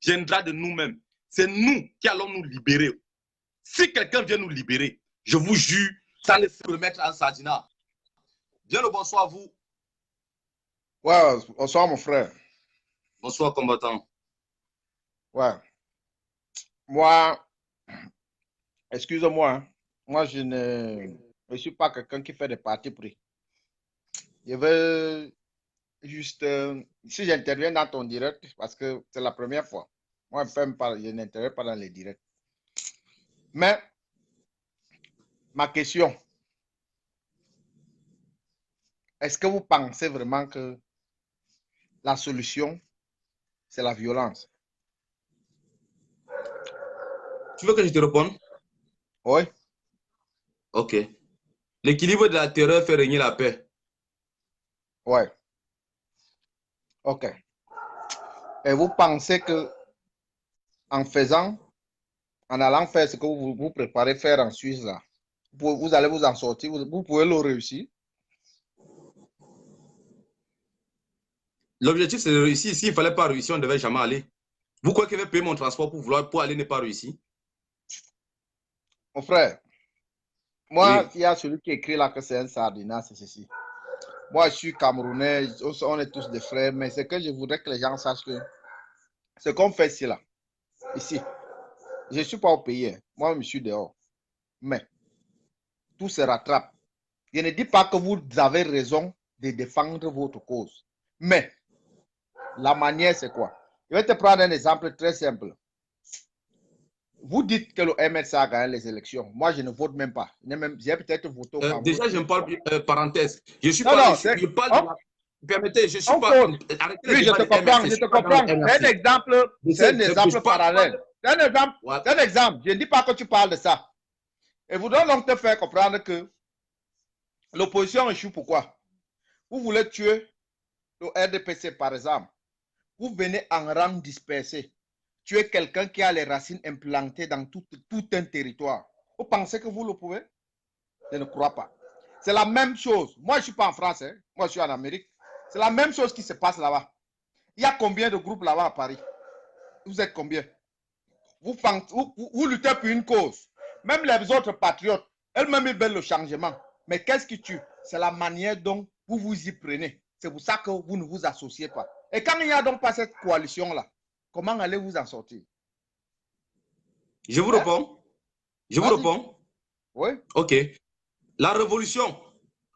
viendra de nous-mêmes. C'est nous qui allons nous libérer. Si quelqu'un vient nous libérer, je vous jure, ça ne se remettre en Sardina. Bien le bonsoir à vous. Ouais, bonsoir mon frère. Bonsoir combattant. Ouais. Moi, excusez-moi, hein. Moi je ne suis pas quelqu'un qui fait des partis pris. Je veux juste, si j'interviens dans ton direct, parce que c'est la première fois. Moi, je n'interviens pas dans les directs. Mais, ma question, est-ce que vous pensez vraiment que la solution, c'est la violence? Tu veux que je te réponde? Oui. Ok. L'équilibre de la terreur fait régner la paix. Ouais. Ok. Et vous pensez que en allant faire ce que vous préparez faire en Suisse, là, vous allez vous en sortir, vous pouvez le réussir? L'objectif, c'est de réussir. S'il ne fallait pas réussir, on ne devait jamais aller. Vous croyez qu'il va payer mon transport pour aller ne pas réussir? Mon frère, moi, Oui. il y a celui qui écrit là que c'est un sardinat, c'est ceci. Moi, je suis Camerounais, on est tous des frères, mais c'est que je voudrais que les gens sachent que ce qu'on fait ici, là, ici, je ne suis pas au pays, moi, je suis dehors. Mais tout se rattrape. Je ne dis pas que vous avez raison de défendre votre cause. Mais la manière, c'est quoi? Je vais te prendre un exemple très simple. Vous dites que le MLC a gagné les élections. Moi, je ne vote même pas. J'ai peut-être voté au Cameroun. Déjà, je me parle, parenthèse. Je suis non, pas. non, je parle de la. Permettez, je suis pas. Arrêtez oui, je te comprends, je te comprends. C'est un exemple parallèle. C'est un exemple. Je ne dis pas que tu parles de ça. Et vous devez donc te faire comprendre que l'opposition échoue. Pourquoi? Vous voulez tuer le RDPC, par exemple. Vous venez en rang dispersé. Tuer quelqu'un qui a les racines implantées dans tout un territoire. Vous pensez que vous le pouvez? Je ne crois pas. C'est la même chose. Moi, je ne suis pas en France. Hein. Moi, je suis en Amérique. C'est la même chose qui se passe là-bas. Il y a combien de groupes là-bas à Paris? Vous êtes combien? Vous luttez pour une cause. Même les autres patriotes, elles-mêmes, ils veulent le changement. Mais qu'est-ce qui tue? C'est la manière dont vous vous y prenez. C'est pour ça que vous ne vous associez pas. Et quand il n'y a donc pas cette coalition-là, comment allez-vous en sortir? Je vous réponds. Je vous réponds. Oui. Ok. La révolution.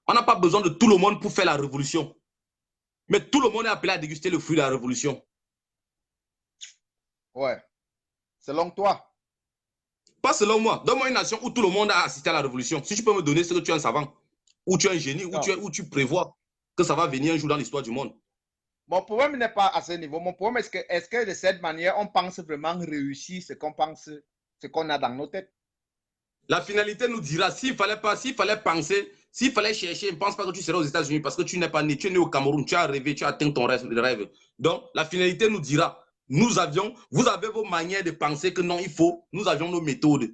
On n'a pas besoin de tout le monde pour faire la révolution. Mais tout le monde est appelé à déguster le fruit de la révolution. Ouais. Selon toi. Pas selon moi. Donne-moi une nation où tout le monde a assisté à la révolution. Si tu peux me donner ce que tu es un savant, ou tu es un génie, ou tu prévois que ça va venir un jour dans l'histoire du monde. Mon problème n'est pas à ce niveau. Mon problème est que de cette manière, on pense vraiment réussir ce qu'on pense, ce qu'on a dans nos têtes. La finalité nous dira s'il fallait penser, s'il fallait chercher, ne pense pas que tu serais aux États-Unis parce que tu n'es pas né, tu es né au Cameroun, tu as rêvé, tu as atteint ton rêve. Donc, la finalité nous dira, vous avez vos manières de penser que non, il faut, nous avions nos méthodes.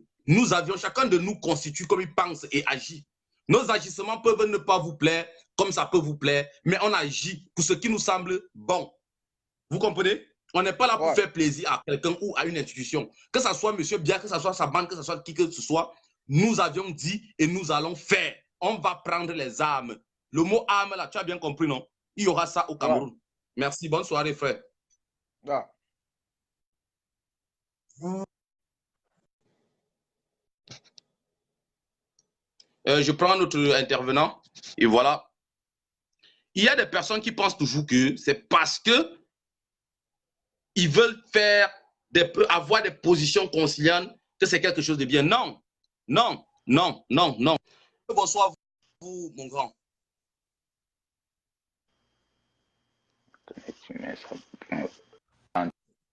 Chacun de nous constitue comme il pense et agit. Nos agissements peuvent ne pas vous plaire, comme ça peut vous plaire, mais on agit pour ce qui nous semble bon. Vous comprenez? On n'est pas là pour faire plaisir à quelqu'un ou à une institution. Que ce soit monsieur Bia, que ce soit sa bande, que ce soit qui que ce soit, nous avions dit et nous allons faire. On va prendre les armes. Le mot arme, là, tu as bien compris, non? Il y aura ça au Cameroun. Merci, bonne soirée, frère. Je prends notre intervenant et voilà. Il y a des personnes qui pensent toujours que c'est parce que ils veulent avoir des positions conciliantes que c'est quelque chose de bien. Non, non, non, non, non. Bonsoir, vous, mon grand.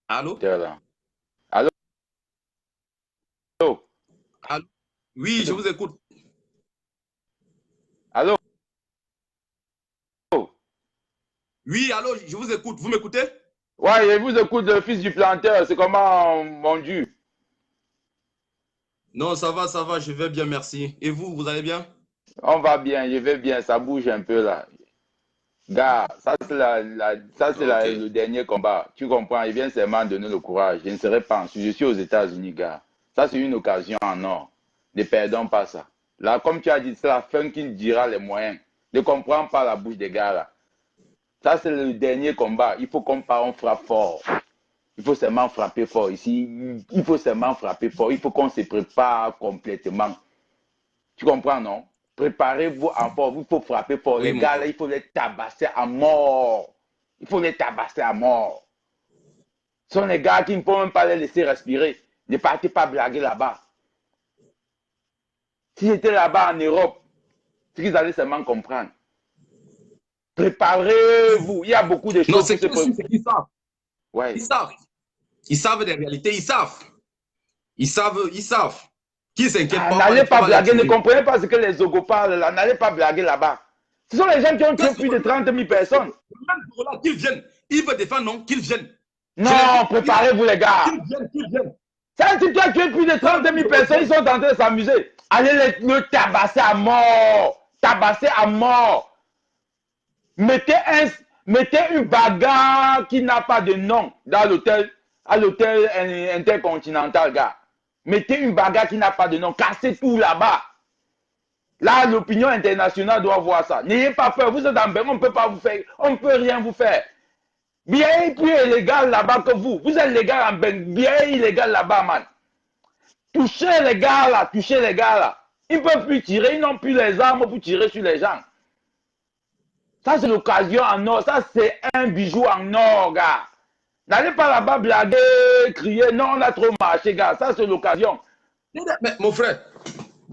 Allô? Allô? Allô? Allô? Oui, je vous écoute. Allô? Oui, allô, je vous écoute. Vous m'écoutez? Ouais, je vous écoute, le fils du planteur. C'est comment, mon Dieu? Non, ça va, je vais bien, merci. Et vous, vous allez bien? On va bien, je vais bien, ça bouge un peu là. Gars, ça c'est le dernier combat. Tu comprends? Il vient seulement donner le courage. Je ne serai pas en Suisse. Je suis aux États-Unis, gars. Ça, c'est une occasion en or. Ne perdons pas ça. Là, comme tu as dit, c'est la fin qui dira les moyens. Ne comprends pas la bouche des gars là. Ça, c'est le dernier combat. Il faut qu'on frappe fort. Il faut seulement frapper fort ici. Il faut seulement frapper fort. Il faut qu'on se prépare complètement. Tu comprends, non? Préparez-vous en fort. Il faut frapper fort. Oui, les gars, là, il faut les tabasser à mort. Il faut les tabasser à mort. Ce sont les gars qui ne peuvent même pas les laisser respirer. Ne partez pas blaguer là-bas. Si j'étais là-bas en Europe, c'est qu'ils allaient seulement comprendre. Préparez-vous. Il y a beaucoup de choses. Non, c'est qu'ils savent. Ouais. Ils savent. Ils savent des réalités. Ils savent. Ils savent. Qui s'inquiète pas. N'allez pas blaguer. Ne comprenez pas ce que les Zogo parlent là. N'allez pas blaguer là-bas. Ce sont les gens qui ont tué plus de 30 000 personnes. Qu'ils viennent. Ils veulent défendre, non? Qu'ils viennent. Non, préparez-vous les gars. Qu'ils viennent. C'est un type qui a tué plus de 30 000 personnes. Ils sont en train de s'amuser. Allez le tabasser à mort. Tabasser à mort. Mettez une bagarre qui n'a pas de nom à l'hôtel intercontinental, gars. Mettez une bagarre qui n'a pas de nom. Cassez tout là-bas. Là, l'opinion internationale doit voir ça. N'ayez pas peur. Vous êtes en Belgique, on ne peut pas vous faire. On ne peut rien vous faire. Bien plus illégal là-bas que vous. Vous êtes légal en Belgique. Bien illégal là-bas, man. Touchez les gars là. Touchez les gars là. Ils ne peuvent plus tirer. Ils n'ont plus les armes pour tirer sur les gens. Ça, c'est l'occasion en or. Ça, c'est un bijou en or, gars. N'allez pas là-bas blaguer, crier. Non, on a trop marché, gars. Ça, c'est l'occasion. Mais mon frère,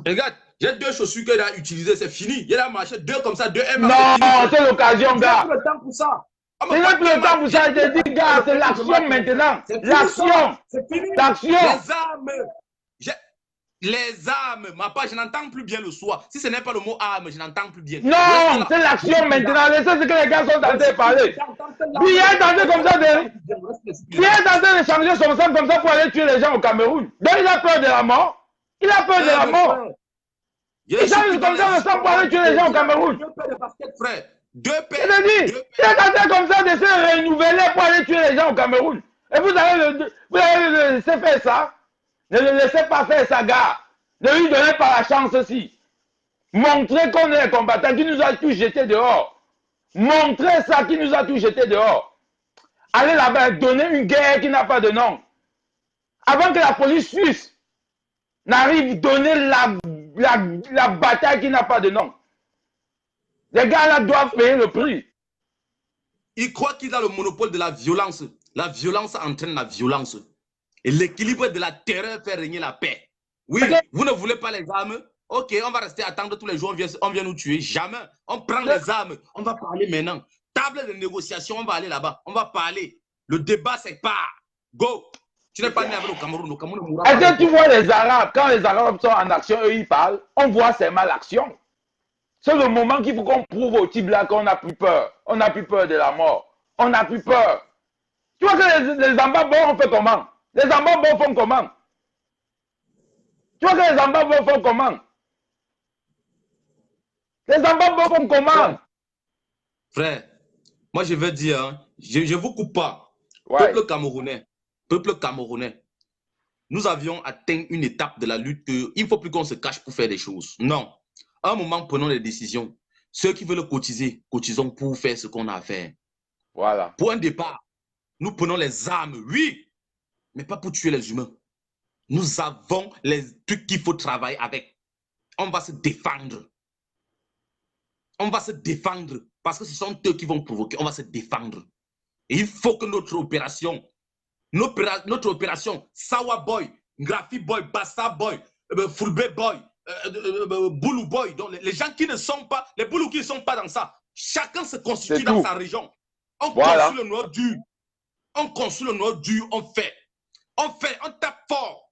regarde, j'ai 2 chaussures qu'il a utilisées. C'est fini. Il a marché 2 comme ça, 2 M. Non, c'est l'occasion, gars. Il n'a plus le temps pour ça. Il n'a plus le temps pour ça. Je te dis, gars, c'est l'action maintenant. L'action. C'est fini. L'action. Les armes. Les armes, ma part, je n'entends plus bien le soir. Si ce n'est pas le mot arme, je n'entends plus bien. Non, c'est l'action maintenant. Laissez ce que les gars sont en train de parler. Puis il est tenté comme ça de... Il est tenté de changer son sang comme ça pour aller tuer les gens au Cameroun. Donc il a peur de la mort. Il a peur de la mort. Il change comme ça de sang pour aller tuer les gens au Cameroun. 2 paires de baskets, frère. 2 paires. Il est tenté comme ça de se renouveler pour aller tuer les gens au Cameroun. Et vous allez le laisser faire ça. Ne le laissez pas faire ça, gars. Ne lui donnez pas la chance aussi. Montrez qu'on est les combattants qui nous a tous jetés dehors. Montrez ça qui nous a tous jetés dehors. Allez là-bas, donnez une guerre qui n'a pas de nom. Avant que la police suisse n'arrive à donner la bataille qui n'a pas de nom. Les gars là doivent payer le prix. Il croit qu'il a le monopole de la violence. La violence entraîne la violence. Et l'équilibre de la terreur fait régner la paix. Oui, vous ne voulez pas les armes? Ok, on va rester attendre tous les jours, on vient nous tuer. Jamais. On prend les armes. On va parler maintenant. Table de négociation, on va aller là-bas. On va parler. Le débat, c'est pas. Go. Tu n'es pas né avec le Cameroun. Le Cameroun mourra. Est-ce que tu vois les Arabes, quand les Arabes sont en action, eux, ils parlent, on voit seulement l'action. C'est le moment qu'il faut qu'on prouve au type là qu'on n'a plus peur. On n'a plus peur de la mort. On n'a plus peur. Tu vois que les Zambabos, on fait comment? Les Zambabos font comment? Tu vois que les Zambabos font comment? Les Zambabos font comment? Frère, moi je veux dire, hein, je ne vous coupe pas. Ouais. Peuple camerounais, nous avions atteint une étape de la lutte qu'il ne faut plus qu'on se cache pour faire des choses. Non. À un moment, prenons les décisions. Ceux qui veulent cotiser, cotisons pour faire ce qu'on a à faire. Voilà. Pour un départ, nous prenons les armes, oui, mais pas pour tuer les humains. Nous avons les trucs qu'il faut travailler avec. On va se défendre. On va se défendre parce que ce sont eux qui vont provoquer. On va se défendre. Et il faut que notre opération, Sawa Boy, Grafi Boy, Bassa Boy, Fulbe Boy, Boulou Boy, donc les gens qui ne sont pas, les Boulous qui ne sont pas dans ça, chacun se constitue dans sa région. On construit le noir dur. On construit le noir dur, on fait. On tape fort.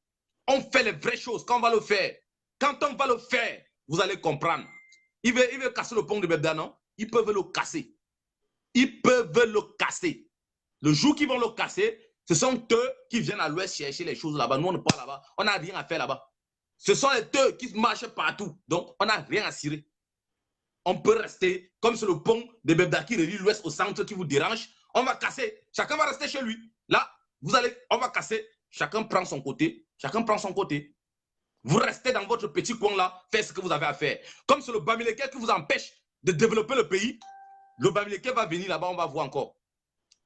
On fait les vraies choses quand on va le faire. Quand on va le faire, vous allez comprendre. Il veut casser le pont de Bebda, non? Ils peuvent le casser. Ils peuvent le casser. Le jour qu'ils vont le casser, ce sont eux qui viennent à l'ouest chercher les choses là-bas. Nous, on ne part là-bas. On n'a rien à faire là-bas. Ce sont les eux qui marchent partout. Donc, on n'a rien à cirer. On peut rester comme sur le pont de Bebda qui relie l'ouest au centre qui vous dérange. On va casser. Chacun va rester chez lui. Là, on va casser. Chacun prend son côté. Chacun prend son côté. Vous restez dans votre petit coin là, faites ce que vous avez à faire. Comme c'est le Bamileke qui vous empêche de développer le pays, le Bamileke va venir là-bas, on va voir encore.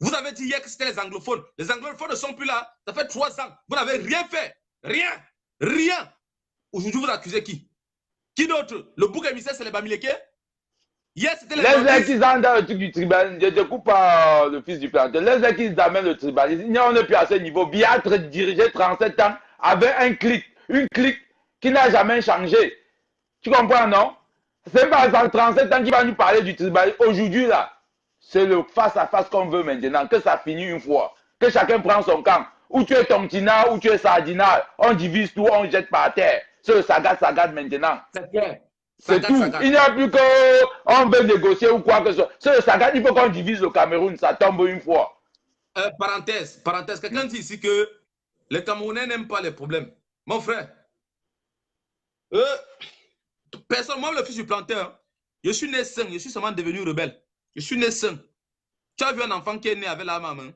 Vous avez dit hier que c'était les anglophones. Les anglophones ne sont plus là. Ça fait 3 ans. Vous n'avez rien fait. Rien. Rien. Aujourd'hui, vous accusez qui? Qui d'autre? Le bouc émissaire, c'est les Bamileke? Hier, c'était les Les qui sont dans le truc du tribal, je te coupe pas le fils du planteur. Les qui amènent le tribalisme, on n'est plus à ce niveau. Biatre dirigé 37 ans avec un clic, une clique qui n'a jamais changé. Tu comprends, non? C'est pas dans 37 ans qui va nous parler du tribalisme. Aujourd'hui, là, c'est le face-à-face qu'on veut maintenant, que ça finit une fois. Que chacun prend son camp. Ou tu es Tontina, ou tu es Sardinal. On divise tout, on jette par terre. C'est le saga maintenant. C'est clair. C'est tout. Il n'y a plus qu'on veut négocier ou quoi que ce soit. C'est le saga, il faut qu'on divise le Cameroun. Ça tombe une fois. Parenthèse. Quelqu'un dit ici que les Camerounais n'aiment pas les problèmes. Mon frère, personne, moi le fils du planteur, je suis né sain, je suis seulement devenu rebelle. Je suis né sain. Tu as vu un enfant qui est né avec la maman?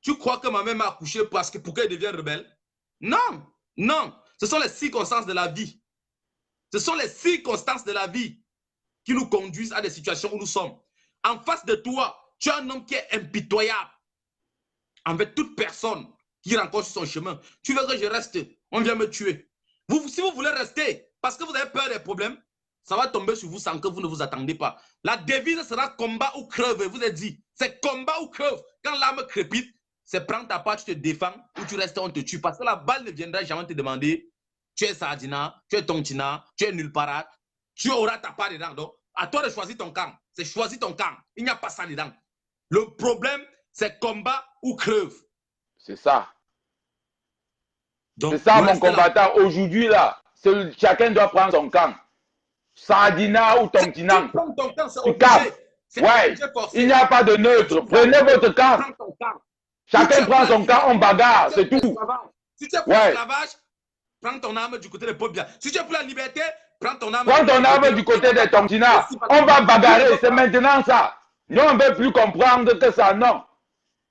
Tu crois que ma mère m'a accouché pour qu'elle devienne rebelle? Non, non. Ce sont les circonstances de la vie. Ce sont les circonstances de la vie qui nous conduisent à des situations où nous sommes. En face de toi, tu as un homme qui est impitoyable envers toute personne qui rencontre son chemin. Tu veux que je reste? On vient me tuer. Si vous voulez rester parce que vous avez peur des problèmes, ça va tomber sur vous sans que vous ne vous attendez pas. La devise sera combat ou creve. Je vous ai dit, c'est combat ou creve. Quand l'âme crépite, c'est prendre ta part, tu te défends ou tu restes, on te tue. Parce que la balle ne viendra jamais te demander tu es Sardina, tu es Tontina, tu es nulle part. Tu auras ta part dedans. Donc, à toi de choisir ton camp. C'est choisir ton camp. Il n'y a pas ça dedans. Le problème, c'est combat ou creve. C'est ça. C'est ça, mon combattant. Aujourd'hui, là, chacun doit prendre son camp. Sardina ou Tontina. Tu capes. Ouais. Il n'y a pas de neutre. Prenez votre camp. Chacun prend son camp, on bagarre. C'est tout. Si tu es pour l'esclavage, prends ton arme du côté des Pobia. Si tu es pour la liberté, prends ton arme. Prends ton arme du côté des Tontina. On va bagarrer, c'est maintenant ça. Nous, on ne veut plus comprendre que ça, non.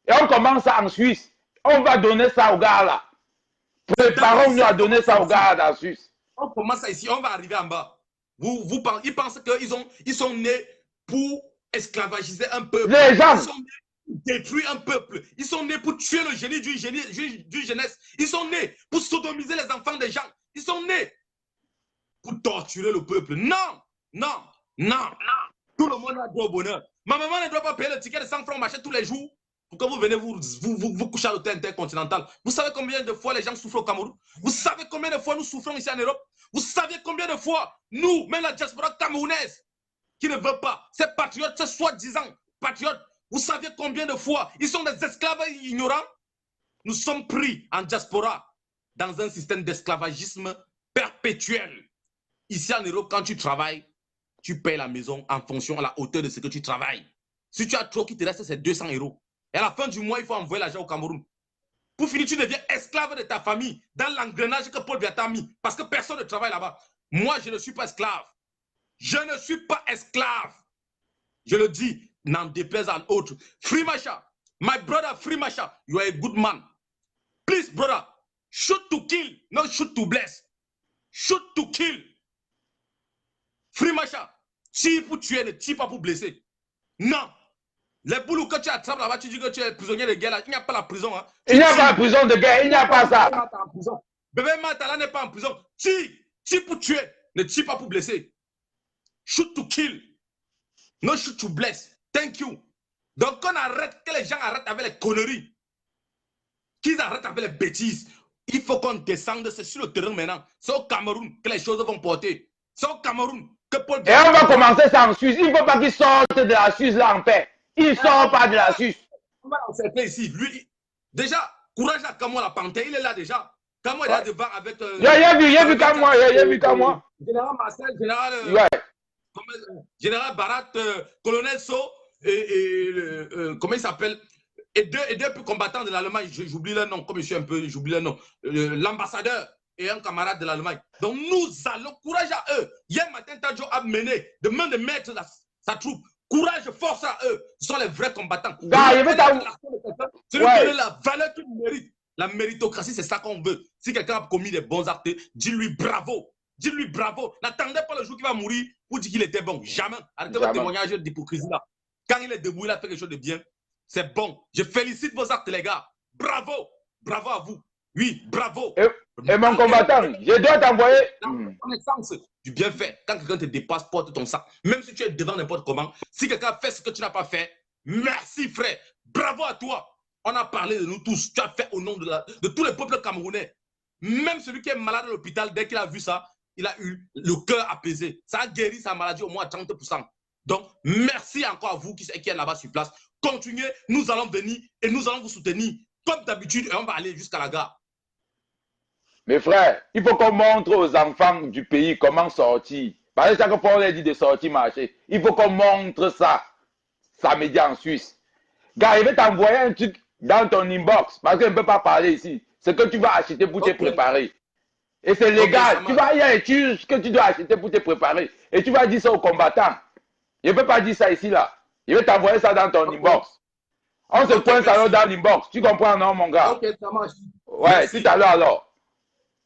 Et on commence ça en Suisse. On va donner ça aux gars là. Préparons-nous à donner ça aux gars en Suisse. On commence ça ici, on va arriver en bas. Ils pensent qu'ils sont nés pour esclavagiser un peuple. Les gens. détruire un peuple. Ils sont nés pour tuer le génie du jeunesse. Ils sont nés pour sodomiser les enfants des gens. Ils sont nés pour torturer le peuple. Non, non, non. Tout le monde a droit au bonheur. Ma maman ne doit pas payer le ticket de 100 francs marché tous les jours pour que vous venez vous coucher à l'hôtel intercontinental. Vous savez combien de fois les gens souffrent au Cameroun? Vous savez combien de fois nous souffrons ici en Europe? Vous savez combien de fois nous, même la diaspora camerounaise, qui ne veut pas, ces patriotes, ces soi-disant patriotes, vous savez combien de fois ils sont des esclaves ignorants? Nous sommes pris en diaspora dans un système d'esclavagisme perpétuel. Ici en Europe, quand tu travailles, tu payes la maison en fonction à la hauteur de ce que tu travailles. Si tu as trop, qui te reste, c'est 200 €. Et à la fin du mois, il faut envoyer l'argent au Cameroun. Pour finir, tu deviens esclave de ta famille dans l'engrenage que Paul Biya t'a mis parce que personne ne travaille là-bas. Moi, je ne suis pas esclave. Je ne suis pas esclave. Je le dis, n'en déplaise à l'autre. Free Macha, my brother Free Macha, you are a good man. Please, brother, shoot to kill, not shoot to bless. Shoot to kill. Free Macha, tire pour tuer, ne tire pas pour blesser. Non. Les boulots que tu attrapes là-bas, tu dis que tu es prisonnier de guerre là. Il n'y a pas la prison. Hein. Il n'y a pas la prison de guerre, il n'y a pas ça. Bébé Matala n'est pas en prison. Tire pour tuer, ne tire pas pour blesser. Shoot to kill. No shoot to bless. Thank you. Donc, qu'on arrête, que les gens arrêtent avec les conneries. Qu'ils arrêtent avec les bêtises. Il faut qu'on descende, c'est sur le terrain maintenant. C'est au Cameroun que les choses vont porter. C'est au Cameroun que Paul Biya. Et on va commencer ça en Suisse. Il ne faut pas qu'ils sortent de la Suisse là en paix. Ils ne sortent pas de la Suisse. On va l'encercler ici. Lui, déjà, courage à Kamwa la panthère, il est là déjà. Kamwa est là devant avec. J'ai vu Kamwa, j'ai vu Kamwa. Général Marcel, général Barat, colonel So, comment il s'appelle? Et deux combattants de l'Allemagne, j'oublie leur nom, comme je suis un peu, j'oublie leur nom. L'ambassadeur et un camarade de l'Allemagne. Donc nous allons, courage à eux. Hier matin, Tadjo a mené de main de maître sa troupe. Courage, force à eux. Ce sont les vrais combattants. Celui qui a la valeur qu'il mérite. La méritocratie, c'est ça qu'on veut. Si quelqu'un a commis des bons actes, dis-lui bravo. Dis-lui bravo. N'attendez pas le jour qu'il va mourir pour dire qu'il était bon. Jamais. Arrêtez votre témoignage d'hypocrisie là. Quand il est debout, il a fait quelque chose de bien. C'est bon. Je félicite vos actes, les gars. Bravo. Bravo à vous. Oui, bravo. Et mon combattant, je dois t'envoyer. Connaissance du bienfait. Quand quelqu'un te dépasse, porte ton sac. Même si tu es devant n'importe comment, si quelqu'un fait ce que tu n'as pas fait, merci frère. Bravo à toi. On a parlé de nous tous. Tu as fait au nom de tous les peuples camerounais. Même celui qui est malade à l'hôpital, dès qu'il a vu ça, il a eu le cœur apaisé. Ça a guéri sa maladie au moins à 30%. Donc, merci encore à vous qui êtes là-bas sur place. Continuez, nous allons venir et nous allons vous soutenir. Comme d'habitude, et on va aller jusqu'à la gare. Mes frères, il faut qu'on montre aux enfants du pays comment sortir. Parce que chaque fois on leur dit de sortir marcher, il faut qu'on montre ça samedi en Suisse. Gars, il va t'envoyer un truc dans ton inbox parce qu'on ne peut pas parler ici. C'est que tu vas acheter pour te préparer. Et c'est légal. Tu vas y aller, ce que tu dois acheter pour te préparer. Et tu vas dire ça aux combattants. Il ne peut pas dire ça ici là. Il va t'envoyer ça dans ton inbox. On se pointe alors dans l'inbox. Tu comprends, non, mon gars? Ok, ça marche. Ouais, merci. Tout à l'heure alors.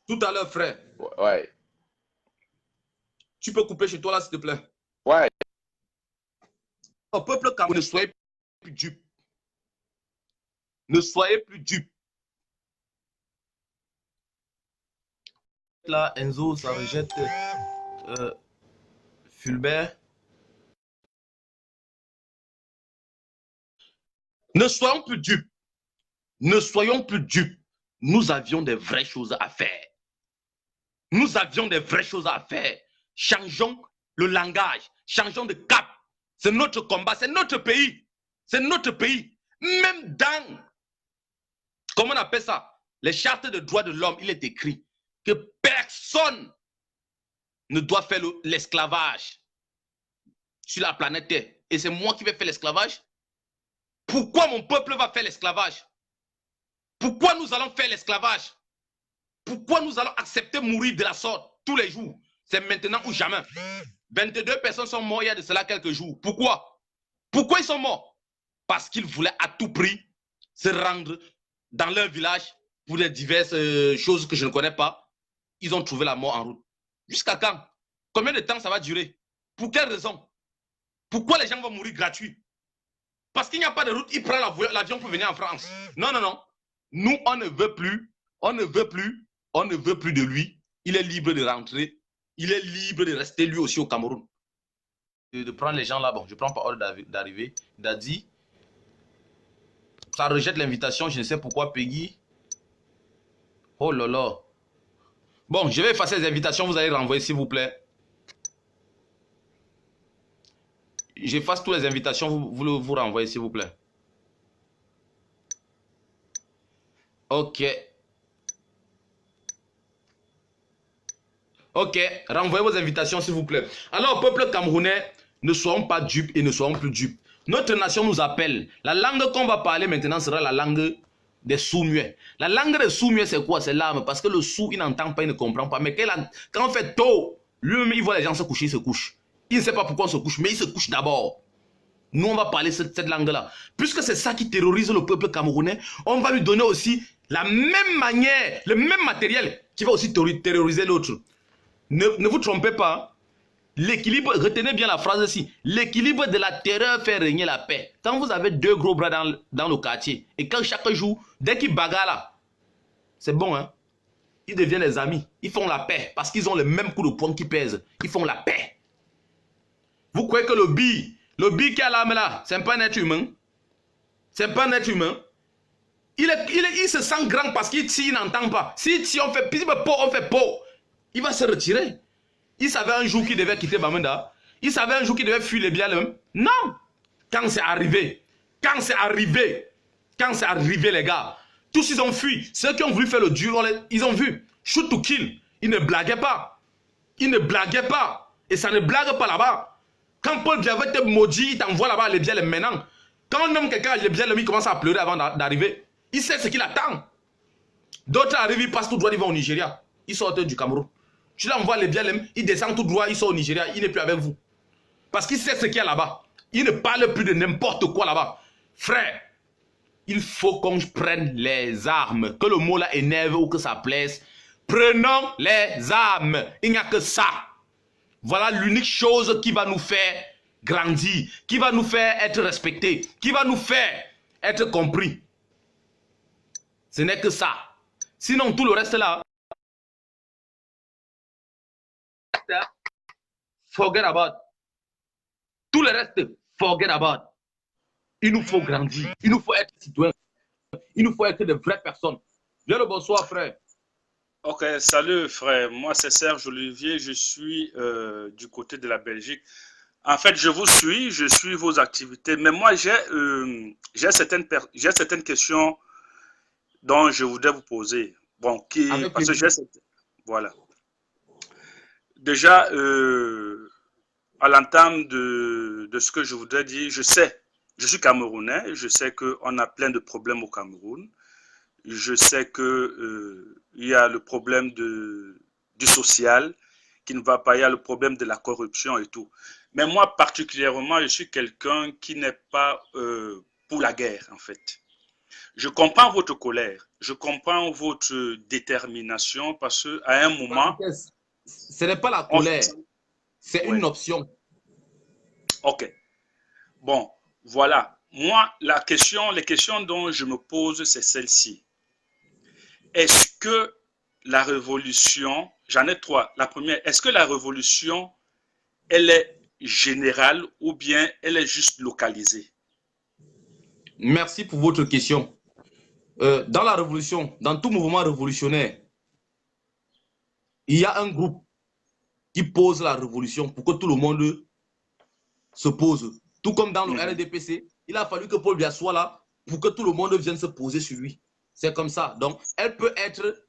Tout à l'heure, frère. Ouais. Tu peux couper chez toi là, s'il te plaît. Ouais. Au peuple camerounais, ne soyez plus dupes. Ne soyez plus dupes. Là, Enzo, ça rejette Fulbert. Ne soyons plus dupes. Ne soyons plus dupes. Nous avions des vraies choses à faire. Nous avions des vraies choses à faire. Changeons le langage. Changeons de cap. C'est notre combat. C'est notre pays. C'est notre pays. Même dans, comment on appelle ça, les chartes de droits de l'homme, il est écrit que personne ne doit faire l'esclavage sur la planète Terre. Et c'est moi qui vais faire l'esclavage. Pourquoi mon peuple va faire l'esclavage? Pourquoi nous allons faire l'esclavage? Pourquoi nous allons accepter mourir de la sorte tous les jours? C'est maintenant ou jamais. 22 personnes sont mortes il y a de cela quelques jours. Pourquoi? Pourquoi ils sont morts? Parce qu'ils voulaient à tout prix se rendre dans leur village pour les diverses choses que je ne connais pas. Ils ont trouvé la mort en route. Jusqu'à quand? Combien de temps ça va durer? Pour quelle raison? Pourquoi les gens vont mourir gratuits? Parce qu'il n'y a pas de route, il prend l'avion pour venir en France. Non, non, non. Nous, on ne veut plus, on ne veut plus, on ne veut plus de lui. Il est libre de rentrer. Il est libre de rester lui aussi au Cameroun. De prendre les gens là, bon, je ne prends pas ordre d'arriver. Dadi, ça rejette l'invitation, je ne sais pourquoi, Peggy. Oh là là. Bon, je vais effacer les invitations, vous allez renvoyer s'il vous plaît. J'efface toutes les invitations, vous renvoyez s'il vous plaît. Ok. Ok, renvoyez vos invitations s'il vous plaît. Alors, peuple camerounais, ne soyons pas dupes et ne soyons plus dupes. Notre nation nous appelle. La langue qu'on va parler maintenant sera la langue des sourds-muets. La langue des sourds-muets, c'est quoi? C'est l'âme. Parce que le sourd, il n'entend pas, il ne comprend pas. Mais quand on fait tôt, lui-même, il voit les gens se coucher, il se couche. Il ne sait pas pourquoi on se couche, mais il se couche d'abord. Nous, on va parler cette langue-là. Puisque c'est ça qui terrorise le peuple camerounais, on va lui donner aussi la même manière, le même matériel qui va aussi terroriser l'autre. Ne vous trompez pas. L'équilibre, retenez bien la phrase ici. L'équilibre de la terreur fait régner la paix. Quand vous avez deux gros bras dans le quartier, et quand chaque jour, dès qu'ils bagarrent là, c'est bon, hein? Ils deviennent des amis. Ils font la paix parce qu'ils ont le même coup de poing qui pèse. Ils font la paix. Vous croyez que le bi qui a l'âme là, c'est pas un être humain? C'est pas un être humain. Il se sent grand parce qu'il n'entend pas. Si on fait pot, il va se retirer. Il savait un jour qu'il devait quitter Bamenda. Il savait un jour qu'il devait fuir les biens. Non. Quand c'est arrivé, les gars, tous ils ont fui. Ceux qui ont voulu faire le dur, ils ont vu. Shoot to kill. Ils ne blaguaient pas. Et ça ne blague pas là-bas. Quand Paul Biya te maudit, il t'envoie là-bas les biens maintenant. Quand on nomme quelqu'un les biens, il commence à pleurer avant d'arriver. Il sait ce qu'il attend. D'autres arrivent, ils passent tout droit, ils vont au Nigeria. Ils sortent du Cameroun. Tu l'envoies les biens, il descend tout droit, il sort au Nigeria, il n'est plus avec vous. Parce qu'il sait ce qu'il y a là-bas. Il ne parle plus de n'importe quoi là-bas. Frère, il faut qu'on prenne les armes. Que le mot là énerve ou que ça plaise. Prenons les armes. Il n'y a que ça. Voilà l'unique chose qui va nous faire grandir, qui va nous faire être respectés, qui va nous faire être compris. Ce n'est que ça. Sinon, tout le reste là, forget about. Tout le reste, forget about. Il nous faut grandir. Il nous faut être citoyens. Il nous faut être de vraies personnes. Bien le bonsoir, frère. Ok, salut, frère. Moi, c'est Serge Olivier. Je suis du côté de la Belgique. En fait, je suis vos activités. Mais moi, j'ai certaines questions dont je voudrais vous poser. Bon, parce que voilà. Déjà, à l'entame de ce que je voudrais dire, je suis Camerounais, je sais qu'on a plein de problèmes au Cameroun. Je sais qu'il y a le problème du social qui ne va pas, il y a le problème de la corruption et tout. Mais moi, particulièrement, je suis quelqu'un qui n'est pas pour la guerre, en fait. Je comprends votre colère, je comprends votre détermination parce qu'à un moment... Ce n'est pas la colère, c'est une option. Ok. Bon, voilà. Moi, les questions dont je me pose, c'est celle-ci. Est-ce que la révolution, j'en ai trois. La première, est-ce que la révolution, elle est générale ou bien elle est juste localisée? Merci pour votre question. Dans la révolution, dans tout mouvement révolutionnaire, il y a un groupe qui pose la révolution pour que tout le monde se pose. Tout comme dans le RDPC, il a fallu que Paul Biya soit là pour que tout le monde vienne se poser sur lui. C'est comme ça. Donc, elle peut être...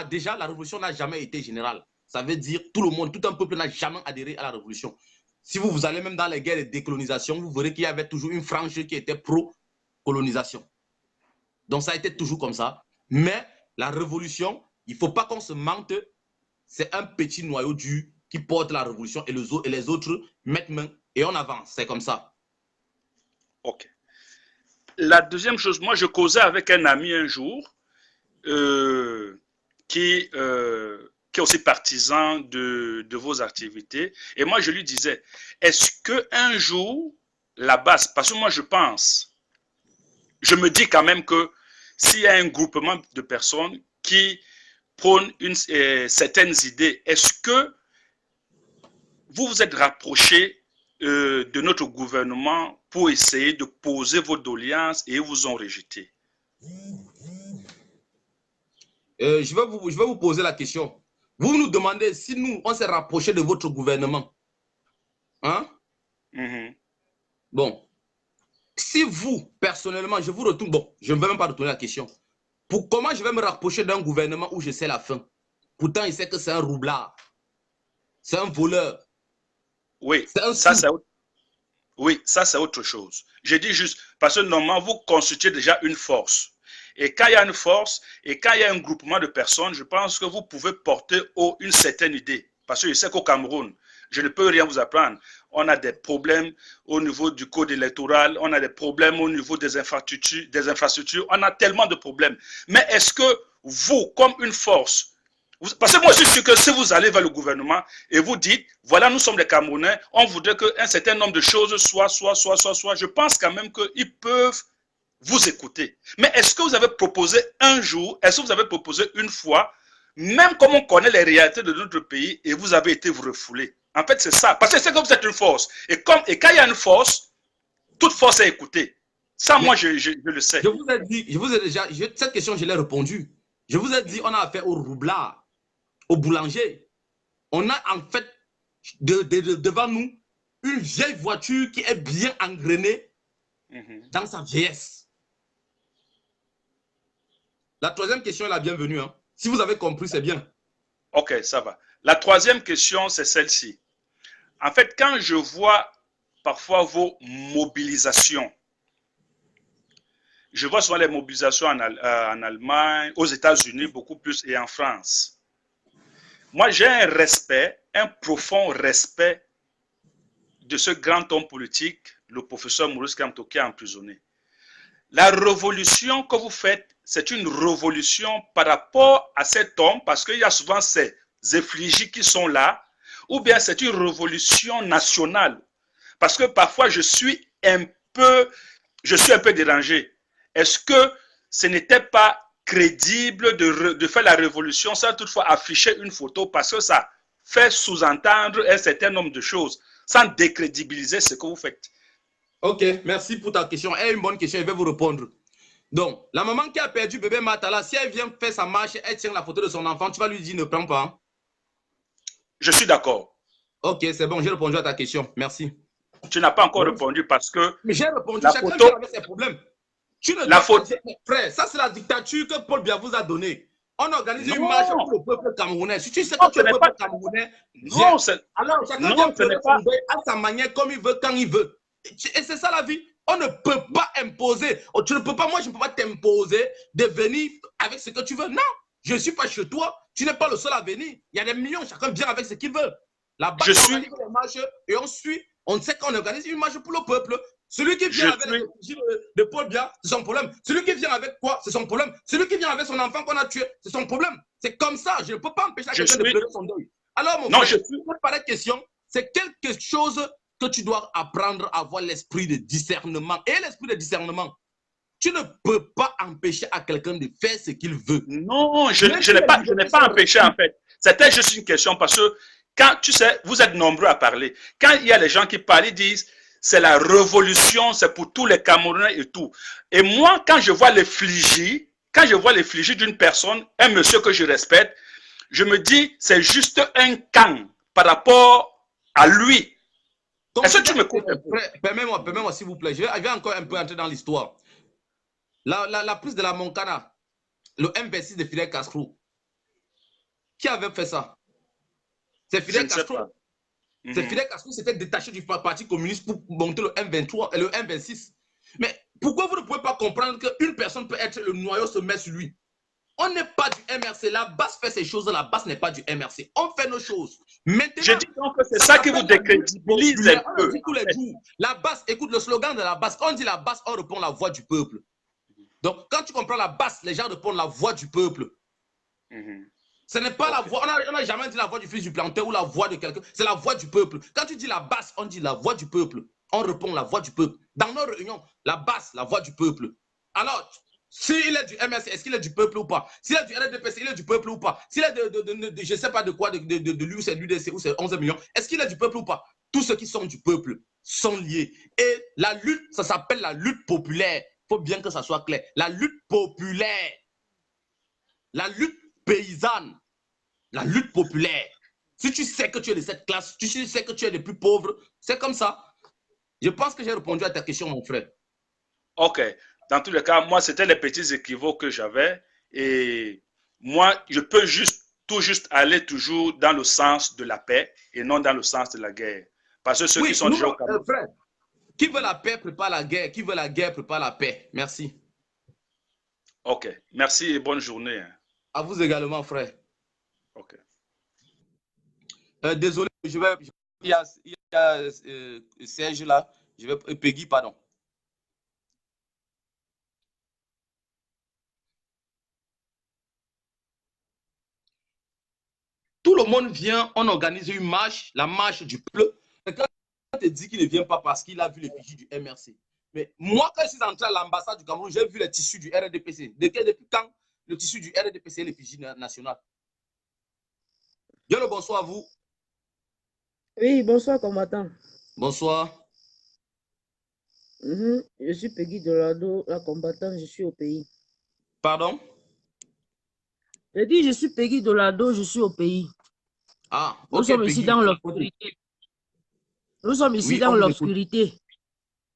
déjà, la révolution n'a jamais été générale. Ça veut dire tout le monde, tout un peuple n'a jamais adhéré à la révolution. Si vous allez même dans les guerres de décolonisation, vous verrez qu'il y avait toujours une frange qui était pro-colonisation. Donc, ça a été toujours comme ça. Mais la révolution, il ne faut pas qu'on se mente. C'est un petit noyau dur qui porte la révolution et les autres mettent main et on avance. C'est comme ça. Ok. La deuxième chose, moi, je causais avec un ami un jour qui est aussi partisan de vos activités. Et moi, je lui disais, est-ce qu'un jour, la base, parce que moi, je pense je me dis quand même que s'il y a un groupement de personnes qui prônent certaines idées, est-ce que vous vous êtes rapproché de notre gouvernement pour essayer de poser vos doléances et ils vous ont rejeté? Je vais vous poser la question. Vous nous demandez si nous, on s'est rapproché de votre gouvernement. Hein? Bon. Si vous, personnellement, je vous retourne... Bon, je ne vais même pas retourner la question. Comment je vais me rapprocher d'un gouvernement où je sais la fin? Pourtant, il sait que c'est un roublard. C'est un voleur. Oui, ça c'est autre chose. Je dis juste, parce que normalement, vous constituez déjà une force. Et quand il y a une force, et quand il y a un groupement de personnes, je pense que vous pouvez porter une certaine idée. Parce que je sais qu'au Cameroun, je ne peux rien vous apprendre. On a des problèmes au niveau du code électoral, on a des problèmes au niveau des infrastructures, on a tellement de problèmes. Mais est-ce que vous, comme une force, parce que moi je suis sûr que si vous allez vers le gouvernement et vous dites, voilà, nous sommes les Camerounais, on voudrait qu'un certain nombre de choses soient, je pense quand même qu'ils peuvent vous écouter. Mais est-ce que vous avez proposé un jour, est-ce que vous avez proposé une fois, même comme on connaît les réalités de notre pays et vous avez été refoulé? En fait, c'est ça. Parce que c'est comme vous êtes une force. Et quand il y a une force, toute force est écoutée. Ça, moi, je le sais. Je vous ai dit, cette question, je l'ai répondu. Je vous ai dit, on a affaire au roublard, au boulanger. On a en fait devant nous une vieille voiture qui est bien engrenée dans sa vieillesse. La troisième question est la bienvenue. Hein. Si vous avez compris, c'est bien. Ok, ça va. La troisième question, c'est celle-ci. En fait, quand je vois parfois vos mobilisations, je vois souvent les mobilisations en Allemagne, aux États-Unis, beaucoup plus, et en France. Moi, j'ai un respect, un profond respect de ce grand homme politique, le professeur Maurice Kamto, qui est emprisonné. La révolution que vous faites, c'est une révolution par rapport à cet homme, parce qu'il y a souvent ces effigies qui sont là, ou bien c'est une révolution nationale. Parce que parfois, je suis un peu dérangé. Est-ce que ce n'était pas crédible de faire la révolution sans toutefois afficher une photo, parce que ça fait sous-entendre un certain nombre de choses, sans décrédibiliser ce que vous faites? Ok, merci pour ta question. Elle est une bonne question, je vais vous répondre. Donc, la maman qui a perdu bébé Matala, si elle vient faire sa marche, elle tient la photo de son enfant, tu vas lui dire ne prends pas. Hein? Je suis d'accord. Ok, c'est bon, j'ai répondu à ta question. Merci. Tu n'as pas encore répondu parce que... Mais j'ai répondu, la chacun photo... avait ses problèmes. Tu ne la photo... Frère, ça c'est la dictature que Paul Biya vous a donnée. On organise une marche pour le peuple camerounais. Si tu sais que tu es le peuple camerounais, non, alors chacun vient faire son deuil à sa manière, comme il veut, quand il veut. Et c'est ça la vie. On ne peut pas imposer. Tu ne peux pas, moi je ne peux pas t'imposer de venir avec ce que tu veux. Non, je ne suis pas chez toi. Tu n'es pas le seul à venir. Il y a des millions, chacun vient avec ce qu'il veut. Là-bas, on organise les marches et on suit. On sait qu'on organise une marche pour le peuple. Celui qui vient avec de Paul Biya, c'est son problème. Celui qui vient avec quoi, c'est son problème. Celui qui vient avec son enfant qu'on a tué, c'est son problème. C'est comme ça. Je ne peux pas empêcher quelqu'un de pleurer son deuil. Alors, mon frère, cette pareille question, c'est quelque chose que tu dois apprendre à avoir l'esprit de discernement. Et l'esprit de discernement, tu ne peux pas empêcher à quelqu'un de faire ce qu'il veut. Non, je n'ai pas empêché en fait. C'était juste une question parce que quand, tu sais, vous êtes nombreux à parler. Quand il y a les gens qui parlent, ils disent c'est la révolution, c'est pour tous les Camerounais et tout. Et moi, quand je vois l'effigie d'une personne, un monsieur que je respecte, je me dis c'est juste un camp par rapport à lui. Est-ce que tu me comprends? Permets-moi, s'il vous plaît. Je vais encore un peu entrer dans l'histoire. La prise de la Moncana, le M26 de Fidel Castro. Qui avait fait ça? C'est Fidel Castro. C'est Fidel Castro s'était détaché du Parti communiste pour monter le M23 et le M26. Mais pourquoi vous ne pouvez pas comprendre qu'une personne peut être le noyau se met sur lui? On n'est pas du MRC. La base fait ces choses, la base n'est pas du MRC. On fait nos choses. Maintenant, je dis donc que c'est ça qui vous décrédibilise un peu. Tous les jours. La base, écoute le slogan de la base. Quand on dit la base, on répond la voix du peuple. Donc, quand tu comprends la base, les gens répondent la voix du peuple. Ce n'est pas la voix, on n'a jamais dit la voix du fils du planteur ou la voix de quelqu'un, c'est la voix du peuple. Quand tu dis la basse, on dit la voix du peuple. On répond la voix du peuple. Dans nos réunions, la basse, la voix du peuple. Alors, s'il est du MRC, est-ce qu'il est du peuple ou pas? S'il est du RDPC, il est du peuple ou pas? S'il est je ne sais pas de quoi, de lui ou c'est l'UDC ou c'est 11 millions, est-ce qu'il est du peuple ou pas? Tous ceux qui sont du peuple sont liés. Et la lutte, ça s'appelle la lutte populaire. Il faut bien que ça soit clair. La lutte populaire. La lutte paysanne. La lutte populaire. Si tu sais que tu es de cette classe, tu sais que tu es le plus pauvre, c'est comme ça. Je pense que j'ai répondu à ta question, mon frère. Ok. Dans tous les cas, moi, c'était les petits équivoques que j'avais. Et moi, je peux tout juste aller toujours dans le sens de la paix et non dans le sens de la guerre. Parce que ceux qui sont déjà au Cameroun. Frère, qui veut la paix prépare la guerre. Qui veut la guerre prépare la paix. Merci. Ok. Merci et bonne journée. À vous également, frère. Ok. Désolé, il y a Serge là. Peggy, pardon. Tout le monde vient, on organise une marche, la marche du peuple. Quelqu'un te dit qu'il ne vient pas parce qu'il a vu les fichiers du MRC. Mais moi, quand je suis entré à l'ambassade du Cameroun, j'ai vu les tissus du RDPC. Depuis quand le tissu du RDPC et les fichiers nationaux? Bien le bonsoir à vous. Oui, bonsoir, combattant. Bonsoir. Je suis Peggy Dolado, la combattante, je suis au pays. Pardon? Je dis, je suis Peggy Dolado, je suis au pays. Ah, nous sommes ici dans l'obscurité. Nous sommes ici dans l'obscurité.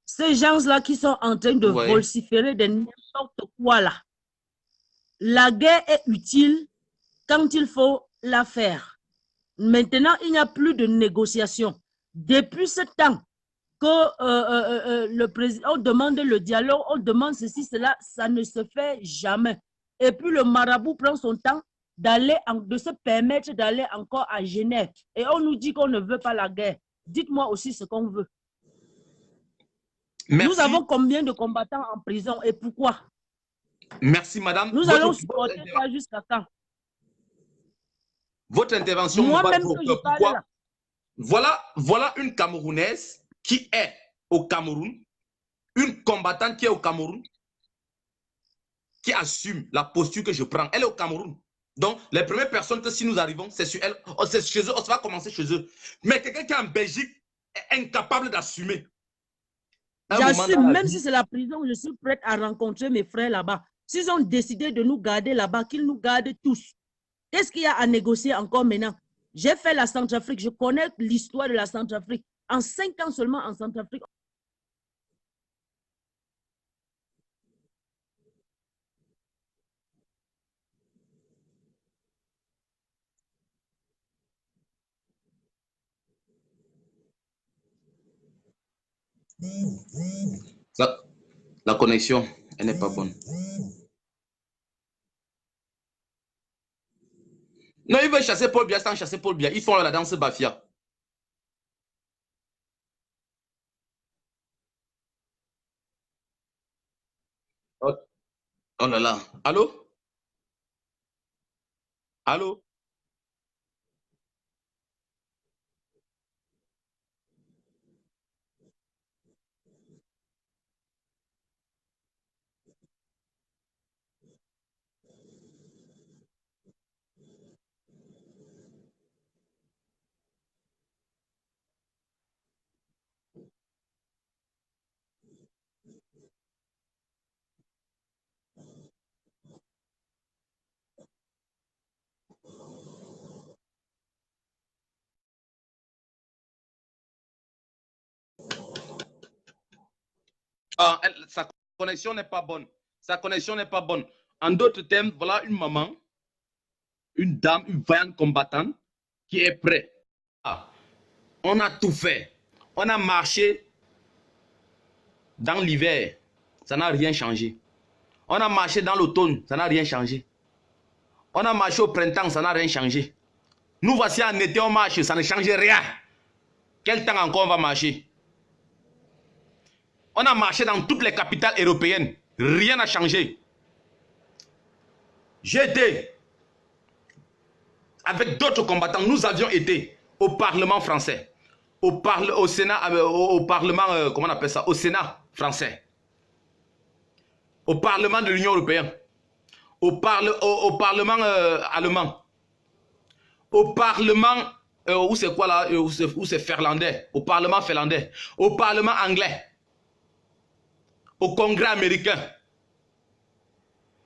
Ces gens-là qui sont en train de vociférer de n'importe quoi là. La guerre est utile quand il faut la faire. Maintenant, il n'y a plus de négociation. Depuis ce temps que le président demande le dialogue, on demande ceci, cela, ça ne se fait jamais. Et puis le marabout prend son temps de se permettre d'aller encore à Genève. Et on nous dit qu'on ne veut pas la guerre. Dites-moi aussi ce qu'on veut. Merci. Nous avons combien de combattants en prison et pourquoi? Merci, madame. Nous allons supporter ça jusqu'à quand? Votre intervention. Moi-même que je parle là. Voilà une Camerounaise qui est au Cameroun, une combattante qui est au Cameroun, qui assume la posture que je prends. Elle est au Cameroun. Donc, les premières personnes que si nous arrivons, c'est sur elle, c'est chez eux, on va commencer chez eux. Mais quelqu'un qui est en Belgique est incapable d'assumer. J'assume, même si c'est la prison, je suis prête à rencontrer mes frères là-bas. S'ils ont décidé de nous garder là-bas, qu'ils nous gardent tous. Qu'est-ce qu'il y a à négocier encore maintenant? J'ai fait la Centrafrique, je connais l'histoire de la Centrafrique. En 5 ans seulement en Centrafrique. La connexion, elle n'est pas bonne. Non, ils veulent chasser Paul Biya sans chasser Paul Biya. Ils font la danse Bafia. Oh, oh là là. Allô? Allô? Ah, sa connexion n'est pas bonne. Sa connexion n'est pas bonne. En d'autres termes, voilà une maman, une dame, une vaillante combattante qui est prête. Ah, on a tout fait. On a marché dans l'hiver. Ça n'a rien changé. On a marché dans l'automne. Ça n'a rien changé. On a marché au printemps. Ça n'a rien changé. Nous voici en été, on marche. Ça ne change rien. Quel temps encore on va marcher? On a marché dans toutes les capitales européennes. Rien n'a changé. J'étais avec d'autres combattants. Nous avions été au Parlement français, au Sénat, au Parlement, comment on appelle ça, au Sénat français, au Parlement de l'Union européenne, au Parlement allemand, au Parlement, où c'est quoi là, où c'est finlandais, au Parlement finlandais, au Parlement anglais, au Congrès américain.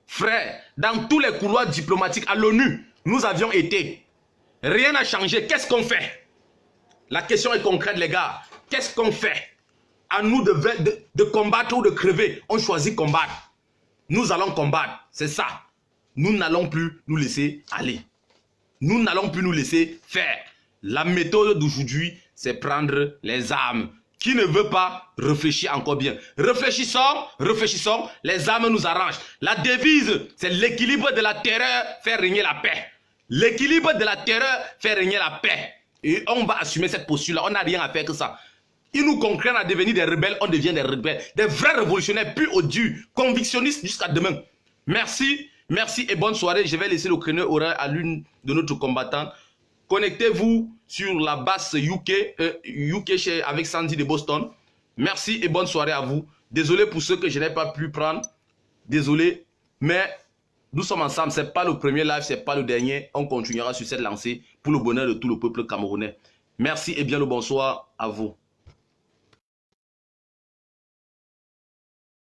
Frère, dans tous les couloirs diplomatiques à l'ONU, nous avions été. Rien n'a changé. Qu'est-ce qu'on fait? La question est concrète, les gars. Qu'est-ce qu'on fait? À nous de combattre ou de crever. On choisit combattre. Nous allons combattre. C'est ça. Nous n'allons plus nous laisser aller. Nous n'allons plus nous laisser faire. La méthode d'aujourd'hui, c'est prendre les armes. Qui ne veut pas réfléchir encore bien? Réfléchissons, réfléchissons, les armes nous arrangent. La devise, c'est l'équilibre de la terreur fait régner la paix. L'équilibre de la terreur fait régner la paix. Et on va assumer cette posture-là. On n'a rien à faire que ça. Ils nous contraignent à devenir des rebelles, on devient des rebelles. Des vrais révolutionnaires, plus odieux, convictionnistes jusqu'à demain. Merci, merci et bonne soirée. Je vais laisser le créneau horaire à l'une de notre combattante. Connectez-vous sur la base UK avec Sandy de Boston. Merci et bonne soirée à vous. Désolé pour ceux que je n'ai pas pu prendre. Désolé, mais nous sommes ensemble. Ce n'est pas le premier live, ce n'est pas le dernier. On continuera sur cette lancée pour le bonheur de tout le peuple camerounais. Merci et bien le bonsoir à vous.